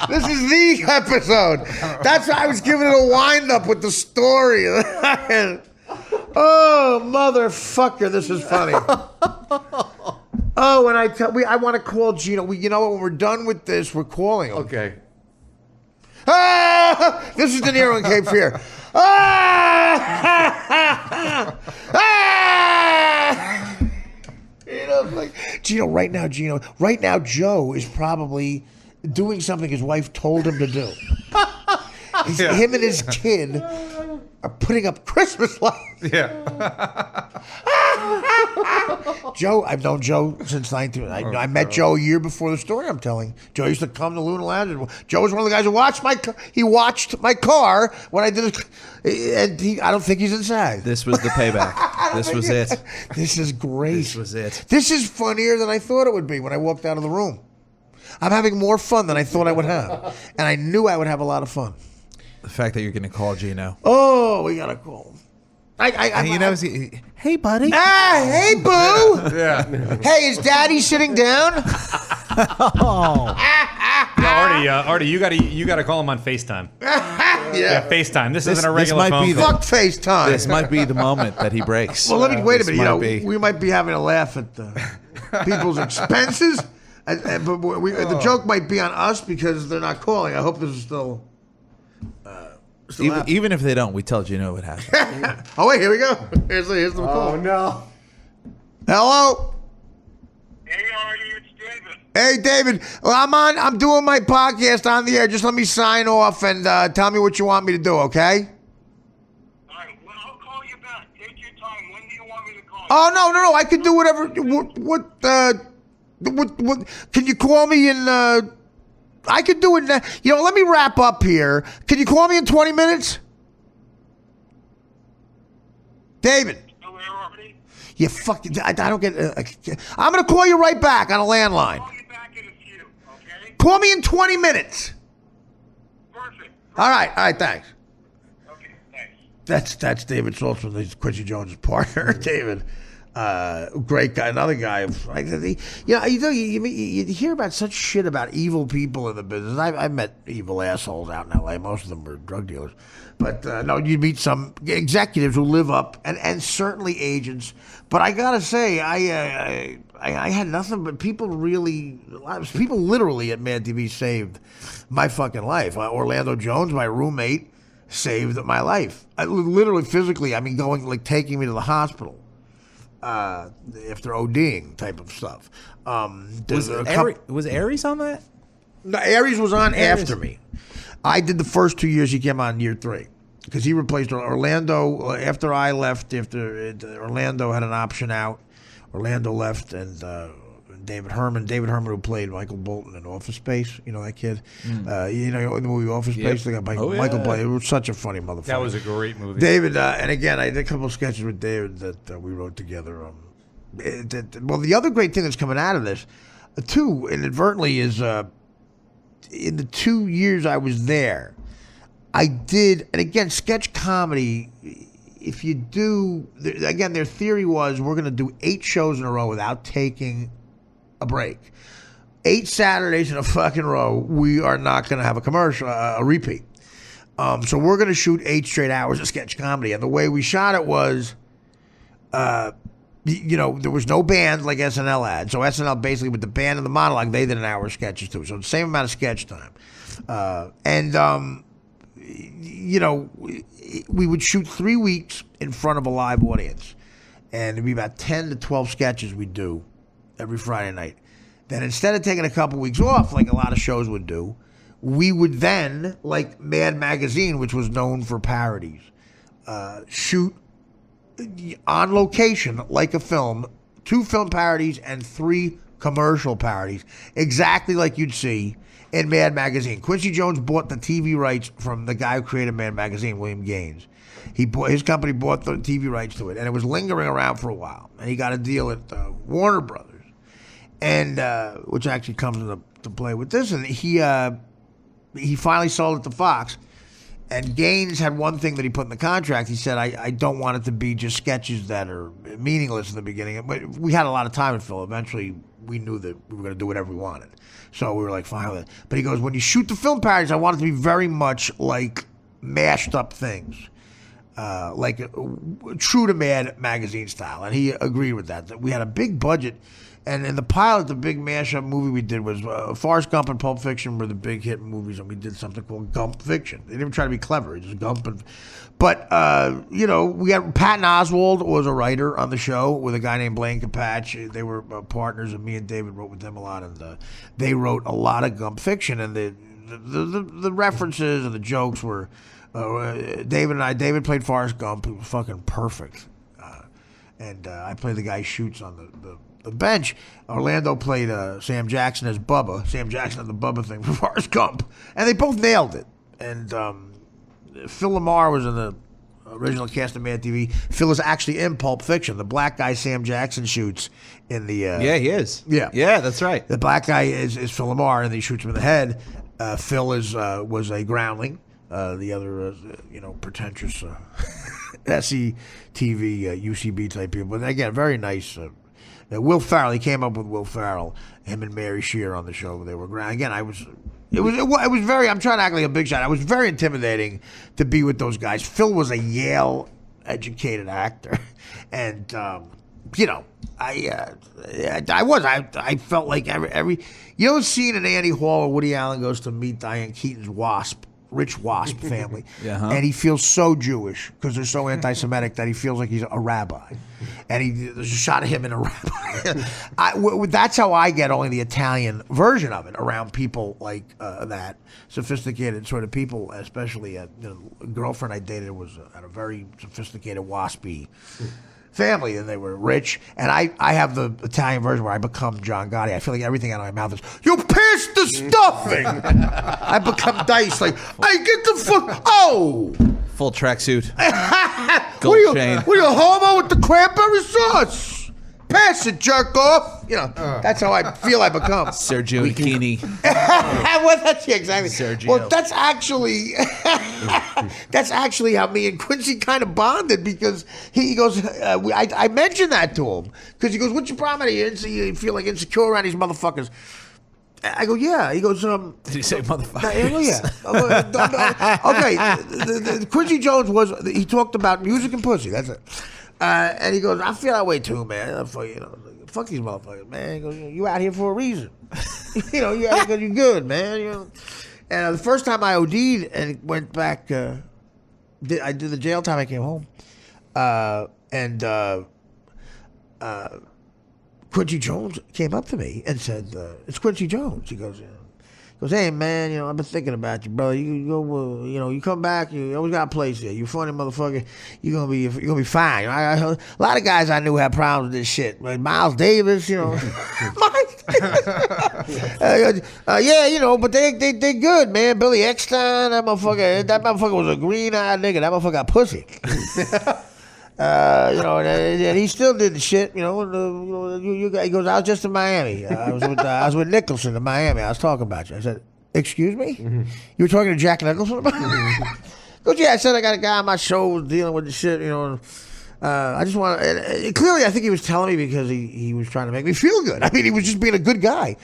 This is the episode. That's why I was giving it a wind up with the story. Oh, motherfucker, this is funny. Oh, and I want to call Gino. When we're done with this, we're calling him. Okay. Ah! This is De Niro in Cape Fear. Ah! Ah! Gino, right now, Joe is probably doing something his wife told him to do. Him and his kid are putting up Christmas lights. Yeah. Joe, I've known Joe since 19. I met Joe a year before the story I'm telling. Joe used to come to Luna Lounge. Joe was one of the guys who watched my car. He watched my car when I did it. And I don't think he's inside. This was the payback. This was it. This is great. This was it. This is funnier than I thought it would be when I walked out of the room. I'm having more fun than I thought I would have. And I knew I would have a lot of fun. The fact that you're going to call Gino. Oh, we got to call him. Hey, buddy. Hey, boo. Yeah. Hey, is Daddy sitting down? Artie, you gotta call him on FaceTime. Yeah. FaceTime. This isn't a regular phone call. Fuck FaceTime. This might be the moment that he breaks. Well, wait a This minute. might be. We might be having a laugh at people's expenses, but the joke might be on us because they're not calling. I hope this is still Even if they don't, we tell Gino what happened. Oh wait, here we go. Here's the call. Oh no. Hello. Hey, Artie, it's David. Hey, David. Well, I'm doing my podcast on the air. Just let me sign off and tell me what you want me to do, okay? All right, well, I'll call you back. Take your time. When do you want me to call you? Oh no. I can do whatever. What? Can you call me in? I could do it. Let me wrap up here. Can you call me in 20 minutes? David. Still there, Artie? You fucking. I don't get. I'm gonna call you right back on a landline. Call you back in a few, okay? Call me in 20 minutes. Perfect. All right. Thanks. Okay, thanks. That's David Saltzman. He's Quincy Jones' partner. David, great guy. Another guy. You hear about such shit about evil people in the business. I've met evil assholes out in L.A. Most of them were drug dealers. But no, you meet some executives who live up, and certainly agents. But I gotta say, I had nothing but people literally at Mad TV saved my fucking life. Orlando Jones, my roommate, saved my life. Literally, physically. I mean, taking me to the hospital after ODing type of stuff. Was Aries on that? No, Aries was on after me. I did the first 2 years. He came on year 3 because he replaced Orlando after I left. Orlando had an option out. Orlando left, and David Herman, who played Michael Bolton in Office Space. You know that kid. In the movie Office Space. They got Michael Bolton. It was such a funny motherfucker. That was a great movie. David, and again, I did a couple of sketches with David that we wrote together. Well, the other great thing that's coming out of this, too, inadvertently, is in the 2 years I was there, I did, and again, sketch comedy, if you do, again, their theory was we're going to do 8 shows in a row without taking a break. 8 Saturdays in a fucking row, we are not going to have a commercial, a repeat. So we're going to shoot 8 straight hours of sketch comedy. And the way we shot it was, there was no band like SNL had. So SNL basically with the band and the monologue, they did an hour of sketches too. So the same amount of sketch time. We would shoot 3 weeks in front of a live audience. And it'd be about 10 to 12 sketches we'd do every Friday night. Then instead of taking a couple weeks off, like a lot of shows would do, we would then, like Mad Magazine, which was known for parodies, shoot on location, like a film, 2 film parodies and 3 commercial parodies, exactly like you'd see in Mad Magazine. Quincy Jones bought the TV rights from the guy who created Mad Magazine, William Gaines. His company bought the TV rights to it, and it was lingering around for a while. And he got a deal at Warner Brothers, and which actually comes into play with this. And he finally sold it to Fox. And Gaines had one thing that he put in the contract. He said, I don't want it to be just sketches that are meaningless in the beginning. But we had a lot of time in Phil. Eventually, we knew that we were going to do whatever we wanted. So we were like, fine with it. But he goes, when you shoot the film parodies, I want it to be very much like mashed up things. Like true to Mad Magazine style. And he agreed with that. We had a big budget. And in the pilot, the big mashup movie we did was Forrest Gump and Pulp Fiction were the big hit movies, and we did something called Gump Fiction. They didn't try to be clever; it just Gump. But we had Patton Oswalt was a writer on the show with a guy named Blaine Capatch. They were partners, and me and David wrote with them a lot, and they wrote a lot of Gump Fiction, and the references and the jokes were. David played Forrest Gump, who was fucking perfect, and I played the guy who shoots on the bench. Orlando played Sam Jackson as Bubba. Sam Jackson had the Bubba thing for Forrest Gump. And they both nailed it. And Phil Lamar was in the original cast of Mad TV. Phil is actually in Pulp Fiction. The black guy Sam Jackson shoots in the... yeah, he is. Yeah. Yeah, that's right. The black guy is Phil Lamar, and he shoots him in the head. Phil was a groundling. The other, pretentious SE TV, UCB type people. But again, very nice... Will Ferrell, he came up with Will Ferrell, him and Mary Shear on the show. They were great. Again, it was very, I'm trying to act like a big shot. I was very intimidating to be with those guys. Phil was a Yale educated actor. And, I felt like every scene in Annie Hall where Woody Allen goes to meet Diane Keaton's rich WASP family. And he feels so Jewish because they're so anti-Semitic that he feels like he's a rabbi. And there's a shot of him in a rabbi. That's how I get only the Italian version of it around people like that. Sophisticated sort of people, especially a girlfriend I dated was at a very sophisticated WASP-y family, and they were rich. And I have the Italian version where I become John Gotti. I feel like everything out of my mouth is, you passed the stuffing! I become Dice, like, I get the fuck, oh! Full tracksuit. What are you, homo with the cranberry sauce? Pass it, jerk off. That's how I feel I become. Sergio Bikini. Well, that's exactly. Sergio. Well, that's actually how me and Quincy kind of bonded, because he goes, I mentioned that to him because he goes, "What's your problem? You feel like insecure around these motherfuckers?" I go, "Yeah." He goes, Did he say motherfuckers? Okay. Quincy Jones he talked about music and pussy. That's it. And he goes, I feel that way too, man. Fuck these motherfuckers, man. He goes, you out here for a reason. You out here because you're good, man. And the first time I OD'd and went back, I did the jail time. I came home, and Quincy Jones came up to me and said, "It's Quincy Jones." He goes, "Hey man, I've been thinking about you, brother. You go, you come back. You always got a place there. You funny motherfucker. You're gonna be fine." A lot of guys I knew had problems with this shit. Like Miles Davis, Miles Davis. But they good, man. Billy Eckstein, that motherfucker was a green-eyed nigga. That motherfucker got pussy. And he still did the shit. He goes, "I was just in Miami. I was with Nicholson in Miami. I was talking about you." I said, "Excuse me? Mm-hmm. You were talking to Jack Nicholson about me?" Goes, "Yeah." I said, "I got a guy on my show dealing with the shit. I just want to." Clearly, I think he was telling me because he was trying to make me feel good. I mean, he was just being a good guy,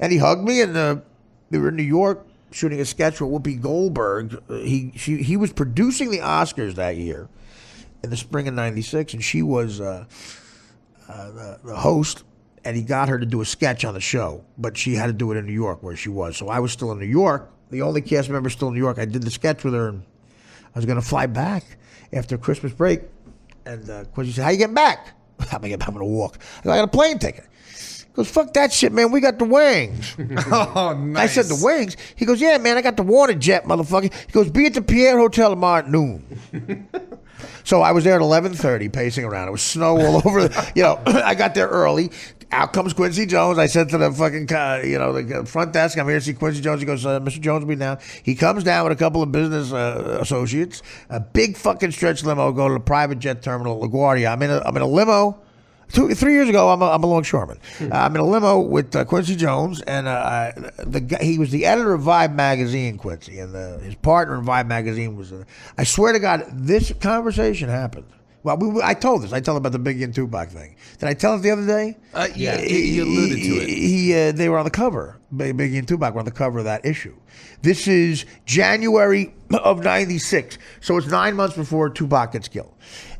and he hugged me. And we were in New York shooting a sketch with Whoopi Goldberg. He was producing the Oscars that year. In the spring of '96, and she was the host, and he got her to do a sketch on the show, but she had to do it in New York where she was. So I was still in New York, the only cast member still in New York. I did the sketch with her, and I was going to fly back after Christmas break. And Quincy said, "How you getting back?" I'm going to walk. I got a plane ticket. He goes, "Fuck that shit, man. We got the wings." Oh, nice. I said, "The wings?" He goes, "Yeah, man. I got the water jet, motherfucker." He goes, "Be at the Pierre Hotel tomorrow at noon." So I was there at 11:30, pacing around. It was snow all over. I got there early. Out comes Quincy Jones. I said to the fucking, the front desk, I'm here to see Quincy Jones. He goes, Mr. Jones will be down. He comes down with a couple of business associates. A big fucking stretch limo. Go to the private jet terminal at LaGuardia. I'm in a limo. 3 years ago, I'm a longshoreman. I'm in a limo with Quincy Jones, and he was the editor of Vibe magazine, Quincy, and his partner in Vibe magazine was. I swear to God, this conversation happened. Well, I told this. I told about the Biggie and Tupac thing. Did I tell it the other day? Yeah, you alluded to it. They were on the cover. Biggie and Tupac were on the cover of that issue. This is January of '96, so it's 9 months before Tupac gets killed.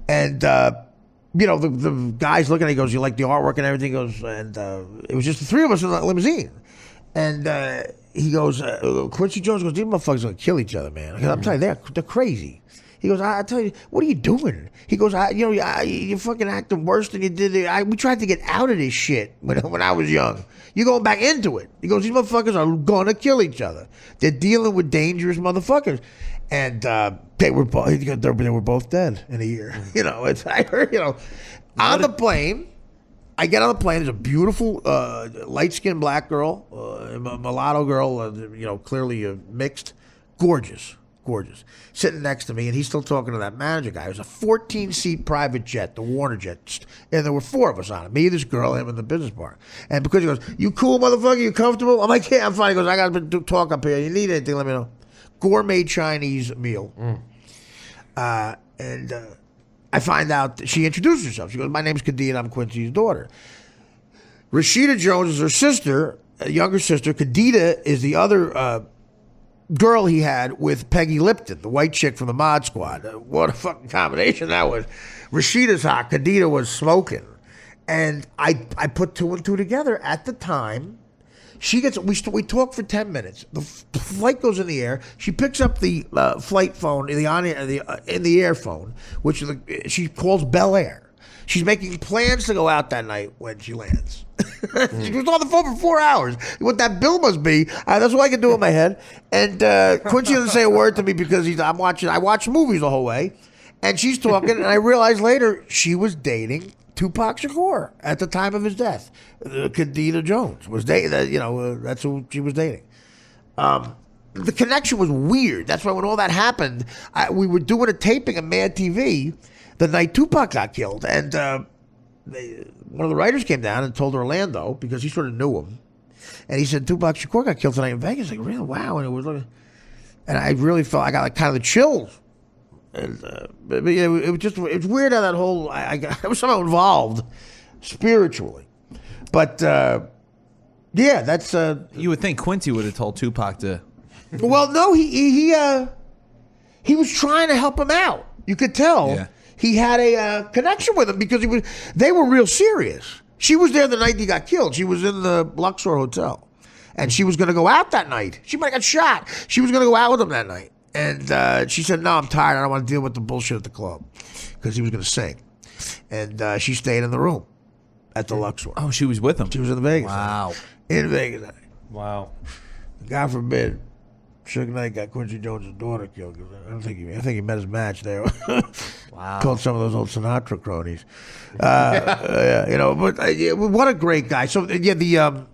And the guy's looking at it, he goes, "You like the artwork and everything?" He goes, and it was just the three of us in the limousine. And he goes, Quincy Jones goes, "These motherfuckers are gonna kill each other, man." I'm telling you, they're crazy. He goes, I tell you, what are you doing? He goes, you're fucking acting worse than you did. We tried to get out of this shit when I was young. You're going back into it. He goes, these motherfuckers are going to kill each other. They're dealing with dangerous motherfuckers. And they were both dead in a year. I heard, on the plane, I get on the plane. There's a beautiful light-skinned black girl, a mulatto girl, clearly mixed, gorgeous, sitting next to me, and he's still talking to that manager guy. It was a 14-seat private jet, the Warner jet, and there were four of us on it. Me, this girl, him, and the business partner. And because he goes, "You cool, motherfucker? You comfortable?" I'm like, "Yeah, I'm fine." He goes, "I got to talk up here. You need anything, let me know." Gourmet Chinese meal. And I find out that she introduced herself. She goes, "My name's Khadija, and I'm Quincy's daughter." Rashida Jones is her sister, a younger sister. Khadija is the other girl he had with Peggy Lipton, the white chick from the Mod Squad. What a fucking combination that was. Rashida's hot. Khadija was smoking. And I put two and two together at the time. We talk for 10 minutes. The flight goes in the air. She picks up the flight phone, the in the air phone, which she calls Bel Air. She's making plans to go out that night when she lands. She was on the phone for 4 hours. What that bill must be, that's what I can do in my head. And Quincy doesn't say a word to me because I watch movies the whole way. And she's talking, and I realized later she was dating Tupac Shakur at the time of his death. Khadija Jones was dating, that's who she was dating. The connection was weird. That's why when all that happened, we were doing a taping of Mad TV the night Tupac got killed. And one of the writers came down and told Orlando, because he sort of knew him, and he said, "Tupac Shakur got killed tonight in Vegas." Like, really? Wow. And it was and I really felt, I got like kind of the chills. And but yeah, it's weird how that whole, I was somehow involved spiritually. But yeah, that's You would think Quincy would have told Tupac to. Well, no, he was trying to help him out. You could tell. Yeah. He had a connection with him because they were real serious. She was there the night he got killed. She was in the Luxor Hotel. And she was going to go out that night. She might have got shot. She was going to go out with him that night. And she said, "No, I'm tired. I don't want to deal with the bullshit at the club." Because he was going to sing. And she stayed in the room at the Luxor. Oh, she was with him. She was in Vegas. Wow. In Vegas. Wow. God forbid Suge Knight got Quincy Jones' daughter killed. I think he met his match there. Wow. Called some of those old Sinatra cronies. But what a great guy. So the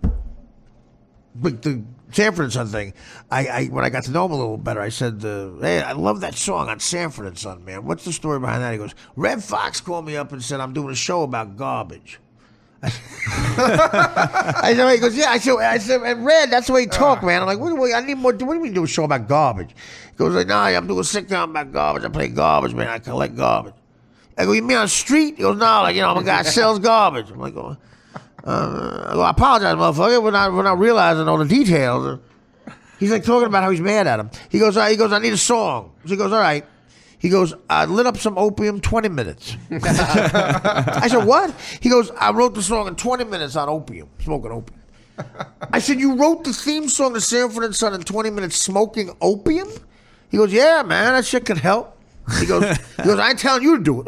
Sanford and Son thing. I when I got to know him a little better, I said, "Hey, I love that song on Sanford and Son, man. What's the story behind that?" He goes, "Red Fox called me up and said I'm doing a show about garbage." I said, he goes, "Yeah." I said, "And Red, that's the way he talk, man." I'm like, I need more. What do you mean do a show about garbage? He goes, "Like, nah, I'm doing a sitcom about garbage. I play garbage, man. I collect garbage." I go, "You mean on the street?" He goes, "No, like, I'm a guy that sells garbage." I'm like, I apologize, motherfucker. We're not realizing all the details. He's like talking about how he's mad at him. He goes, "I need a song." So he goes, "All right." He goes, "I lit up some opium, 20 minutes. I said, "What?" He goes, "I wrote the song in 20 minutes on opium, smoking opium." I said, "You wrote the theme song to Sanford and Son in 20 minutes smoking opium?" He goes, "Yeah, man, that shit could help." He goes, "I ain't telling you to do it."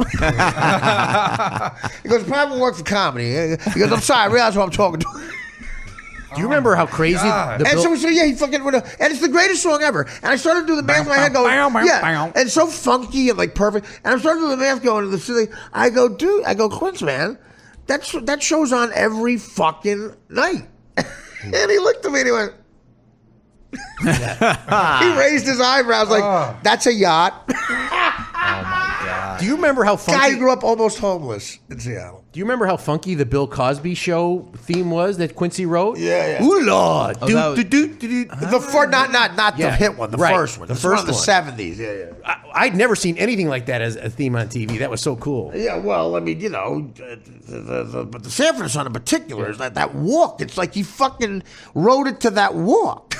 He goes, "Probably won't work for comedy." He goes, "I'm sorry, I realize who I'm talking to." Do you remember how crazy God. the And Bill- so yeah, he fucking would have, and it's the greatest song ever. And I started to do the math in my head going, yeah, and so funky and like perfect. And I'm starting to do the math going to the city. I go, Quince, man, that show's on every fucking night. And he looked at me and he went. He raised his eyebrows like, that's a yacht. Do you remember how funky? Guy who grew up almost homeless in Seattle. Do you remember how funky the Bill Cosby show theme was that Quincy wrote? Yeah. Ooh Lord. Oh, that was- The first, not the Yeah, hit one, the right. first one. The This first was one. in the 70s. Yeah. I'd never seen anything like that as a theme on TV. That was so cool. Yeah, well, I mean, you know, but the Sanford son in particular is that walk. It's like he fucking wrote it to that walk.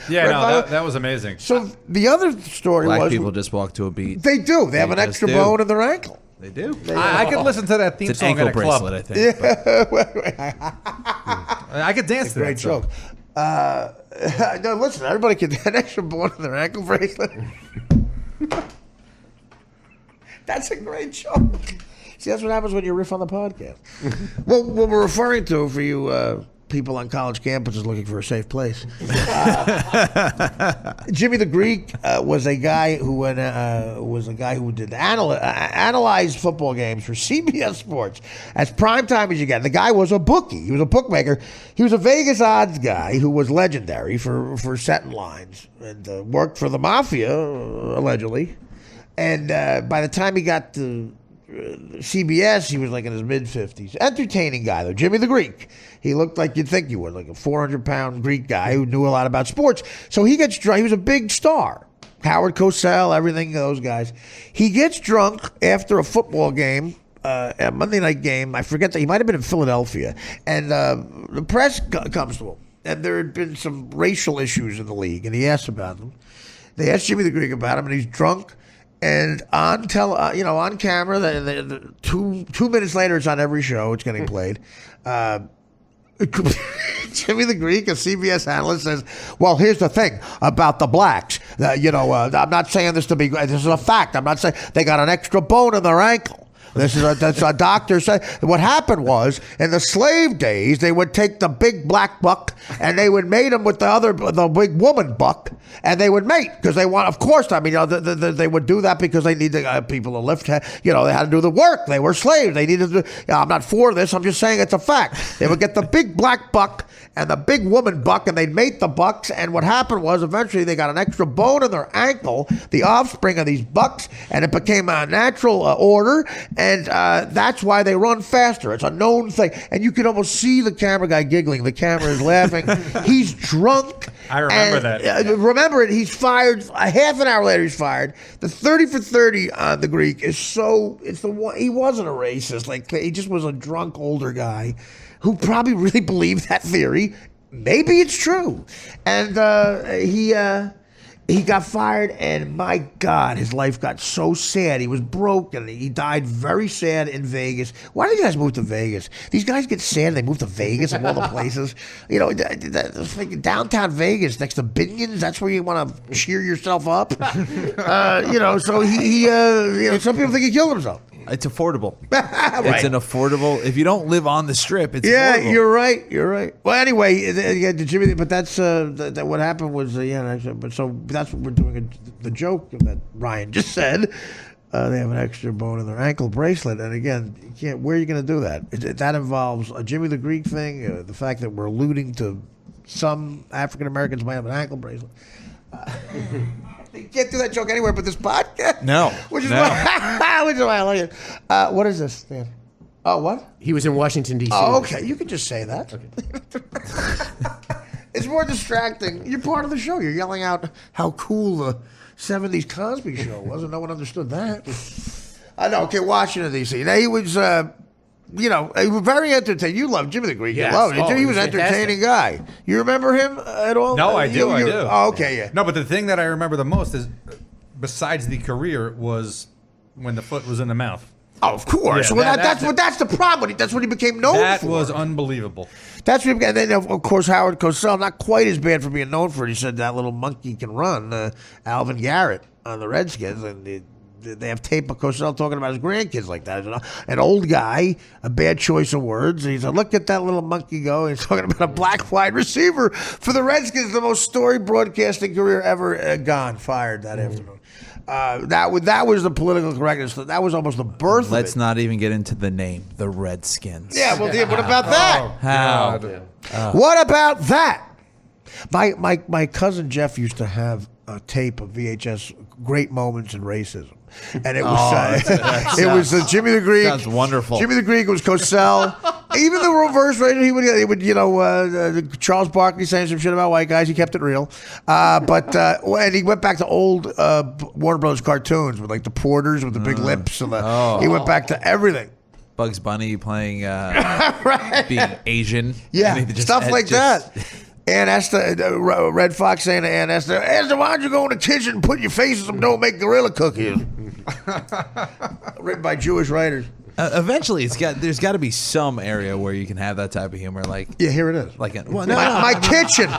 Yeah, no, that was amazing. So the other story Black was people just walk to a beat. they do. They have an just extra do. bone in their ankle. They do. I could listen to that theme It's an song at ankle a club. bracelet, I think. I could dance to Great that song. joke. No, listen, everybody can get an extra bone in their ankle bracelet. That's a great joke. See, that's what happens when you riff on the podcast. Well, what we're referring to for you people on college campuses looking for a safe place. Jimmy the Greek was a guy who did analyze football games for CBS Sports as prime time as you get. The guy was a bookie. He was a bookmaker. He was a Vegas odds guy who was legendary for setting lines and worked for the mafia allegedly. And by the time he got to CBS, he was like in his mid-50s. Entertaining guy, though. Jimmy the Greek. He looked like you'd think he would, like a 400-pound Greek guy who knew a lot about sports. So he gets drunk. He was a big star. Howard Cosell, everything, those guys. He gets drunk after a football game, a Monday night game. I forget that. He might have been in Philadelphia. And the press comes to him. And there had been some racial issues in the league, and he asked about them. They asked Jimmy the Greek about him, and he's drunk. And on camera, the 2 minutes later, it's on every show. It's getting played. Jimmy the Greek, a CBS analyst, says, "Well, here's the thing about the blacks. I'm not saying this to be. This is a fact. I'm not saying they got an extra bone in their ankle." That's a doctor said. What happened was, in the slave days, they would take the big black buck and they would mate him with the big woman buck, and they would mate because they want. Of course, I mean, they would do that because they need people to lift. They had to do the work. They were slaves. They needed to. I'm not for this. I'm just saying it's a fact. They would get the big black buck and the big woman buck, and they'd mate the bucks. And what happened was, eventually, they got an extra bone in their ankle, the offspring of these bucks, and it became a natural order. And that's why they run faster. It's a known thing. And you can almost see the camera guy giggling. The camera is laughing. He's drunk. I remember that. Remember it. He's fired. A half an hour later, he's fired. The 30 for 30 on the Greek is so. It's the one. He wasn't a racist. Like, he just was a drunk older guy who probably really believed that theory. Maybe it's true. And he got fired, and my God, his life got so sad. He was broke, and he died very sad in Vegas. Why did you guys move to Vegas? These guys get sad, and they move to Vegas of all the places. Like downtown Vegas next to Binions, that's where you want to cheer yourself up. So he some people think he killed himself. It's affordable. Right. It's an affordable. If you don't live on the strip, it's Yeah, affordable. you're right. Well, anyway, Jimmy, but that's that what happened was but so that's what we're doing. The joke that Ryan just said. They have an extra bone in their ankle bracelet, and again, you can't. Where are you going to do that? That involves a Jimmy the Greek thing. The fact that we're alluding to some African Americans might have an ankle bracelet. You can't do that joke anywhere but this podcast. No. Which is No. why I like it. What is this, Dan? Oh, what? He was in Washington, D.C. Oh, okay. You can just say that. Okay. It's more distracting. You're part of the show. You're yelling out how cool the 70s Cosby show was, and no one understood that. I know. Okay, Washington, D.C. Now, he was, he was very entertaining. You loved Jimmy the Greek. Yes. You loved him. Oh, he was an fantastic. entertaining guy. You remember him at all? No, I do. I do. Oh, okay, yeah. No, but the thing that I remember the most is, besides the career, was when the foot was in the mouth. Oh, of course. Yeah, Well, that's that's the problem. That's what he became known That for. was unbelievable. That's what, and then of course Howard Cosell, not quite as bad for being known for it. He said that little monkey can run, Alvin Garrett on the Redskins, and they have tape of Cosell talking about his grandkids like that. An old guy, a bad choice of words. And he said, "Look at that little monkey go." And he's talking about a black wide receiver for the Redskins, the most storied broadcasting career ever fired that afternoon. That was the political correctness. That was almost the birth. Let's of it. not even get into the name, the Redskins. Yeah, well, what about that? How? What about that? My cousin Jeff used to have a tape of VHS Great Moments in Racism, and it was Jimmy the Greek. Sounds wonderful. Jimmy the Greek was Cosell. Even the reverse rated, he would Charles Barkley saying some shit about white guys. He kept it real, and he went back to old Warner Brothers cartoons with like the Porters with the big lips, and he went back to everything. Bugs Bunny playing being Asian. Yeah, And he stuff like that. Aunt Esther, Red Fox saying to Aunt Esther, "Esther, why don't you go in the kitchen and put your face in some don't make gorilla cookies?" Written by Jewish writers. Eventually, there's got to be some area where you can have that type of humor, like Yeah, here it is. like My kitchen.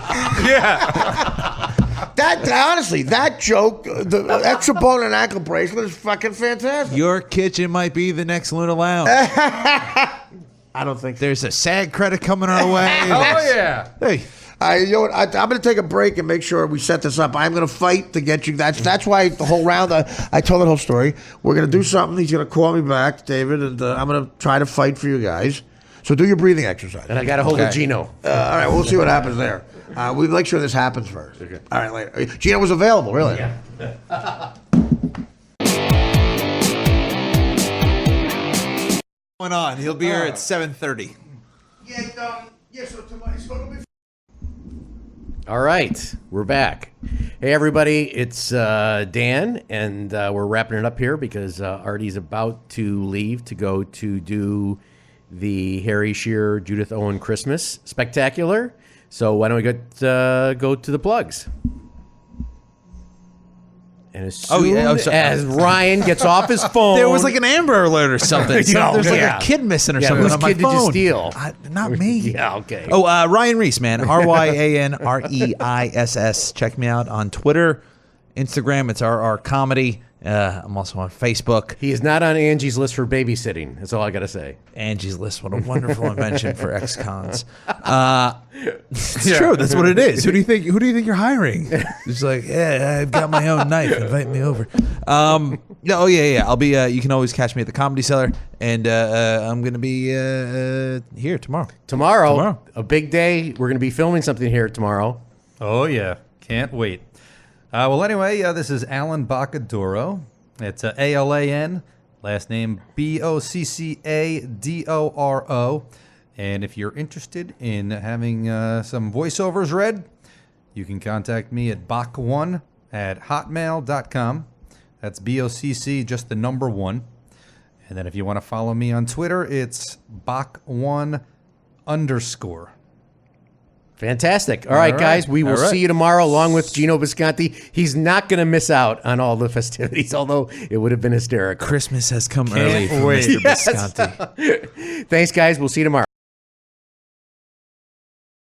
That honestly, that joke, the extra bone and ankle bracelet is fucking fantastic. your kitchen might be the next Luna Lounge. I don't think. There's a SAG credit coming our way. Oh yeah. Hey, You know what? I'm going to take a break and make sure we set this up. I'm going to fight to get you. That's why the whole round. I told the whole story. We're going to do something. He's going to call me back, David, and I'm going to try to fight for you guys. So do your breathing exercise. And I got a hold of Gino. All right, we'll see what happens there. We'll make sure this happens first. Okay. All right, later. Gino was available, really. Yeah. going on? He'll be here at 7:30. All right, we're back. Hey, everybody, it's Dan, and we're wrapping it up here because Artie's about to leave to go to do the Harry Shearer Judith Owen Christmas Spectacular. So why don't we go to the plugs? And as soon as Ryan gets off his phone... There was like an Amber Alert or something. There's like a kid missing or something whose on my kid did you phone. steal? Not me. Yeah, okay. Oh, Ryan Reese, man. RyanReiss. Check me out on Twitter, Instagram. It's RR Comedy. I'm also on Facebook. He is not on Angie's list for babysitting. That's all I got to say. Angie's List. What a wonderful invention for ex-cons. It's true. That's what it is. Who do you think you're hiring? It's like, yeah, I've got my own knife. Invite me over. Yeah. I'll be. You can always catch me at the Comedy Cellar, and I'm gonna be here tomorrow. Tomorrow, a big day. We're going to be filming something here tomorrow. Oh yeah. Can't wait. Well, anyway, this is Alan Boccadoro. It's ALAN, last name BOCCADORO. And if you're interested in having some voiceovers read, you can contact me at bach1@hotmail.com. That's BOCC, just the number 1. And then if you want to follow me on Twitter, it's bach1_. Fantastic. All right, guys, we will All right. see you tomorrow along with Gino Visconti. He's not going to miss out on all the festivities, although it would have been hysterical. Christmas has come early for wait. Mr. Visconti. Thanks, guys. We'll see you tomorrow.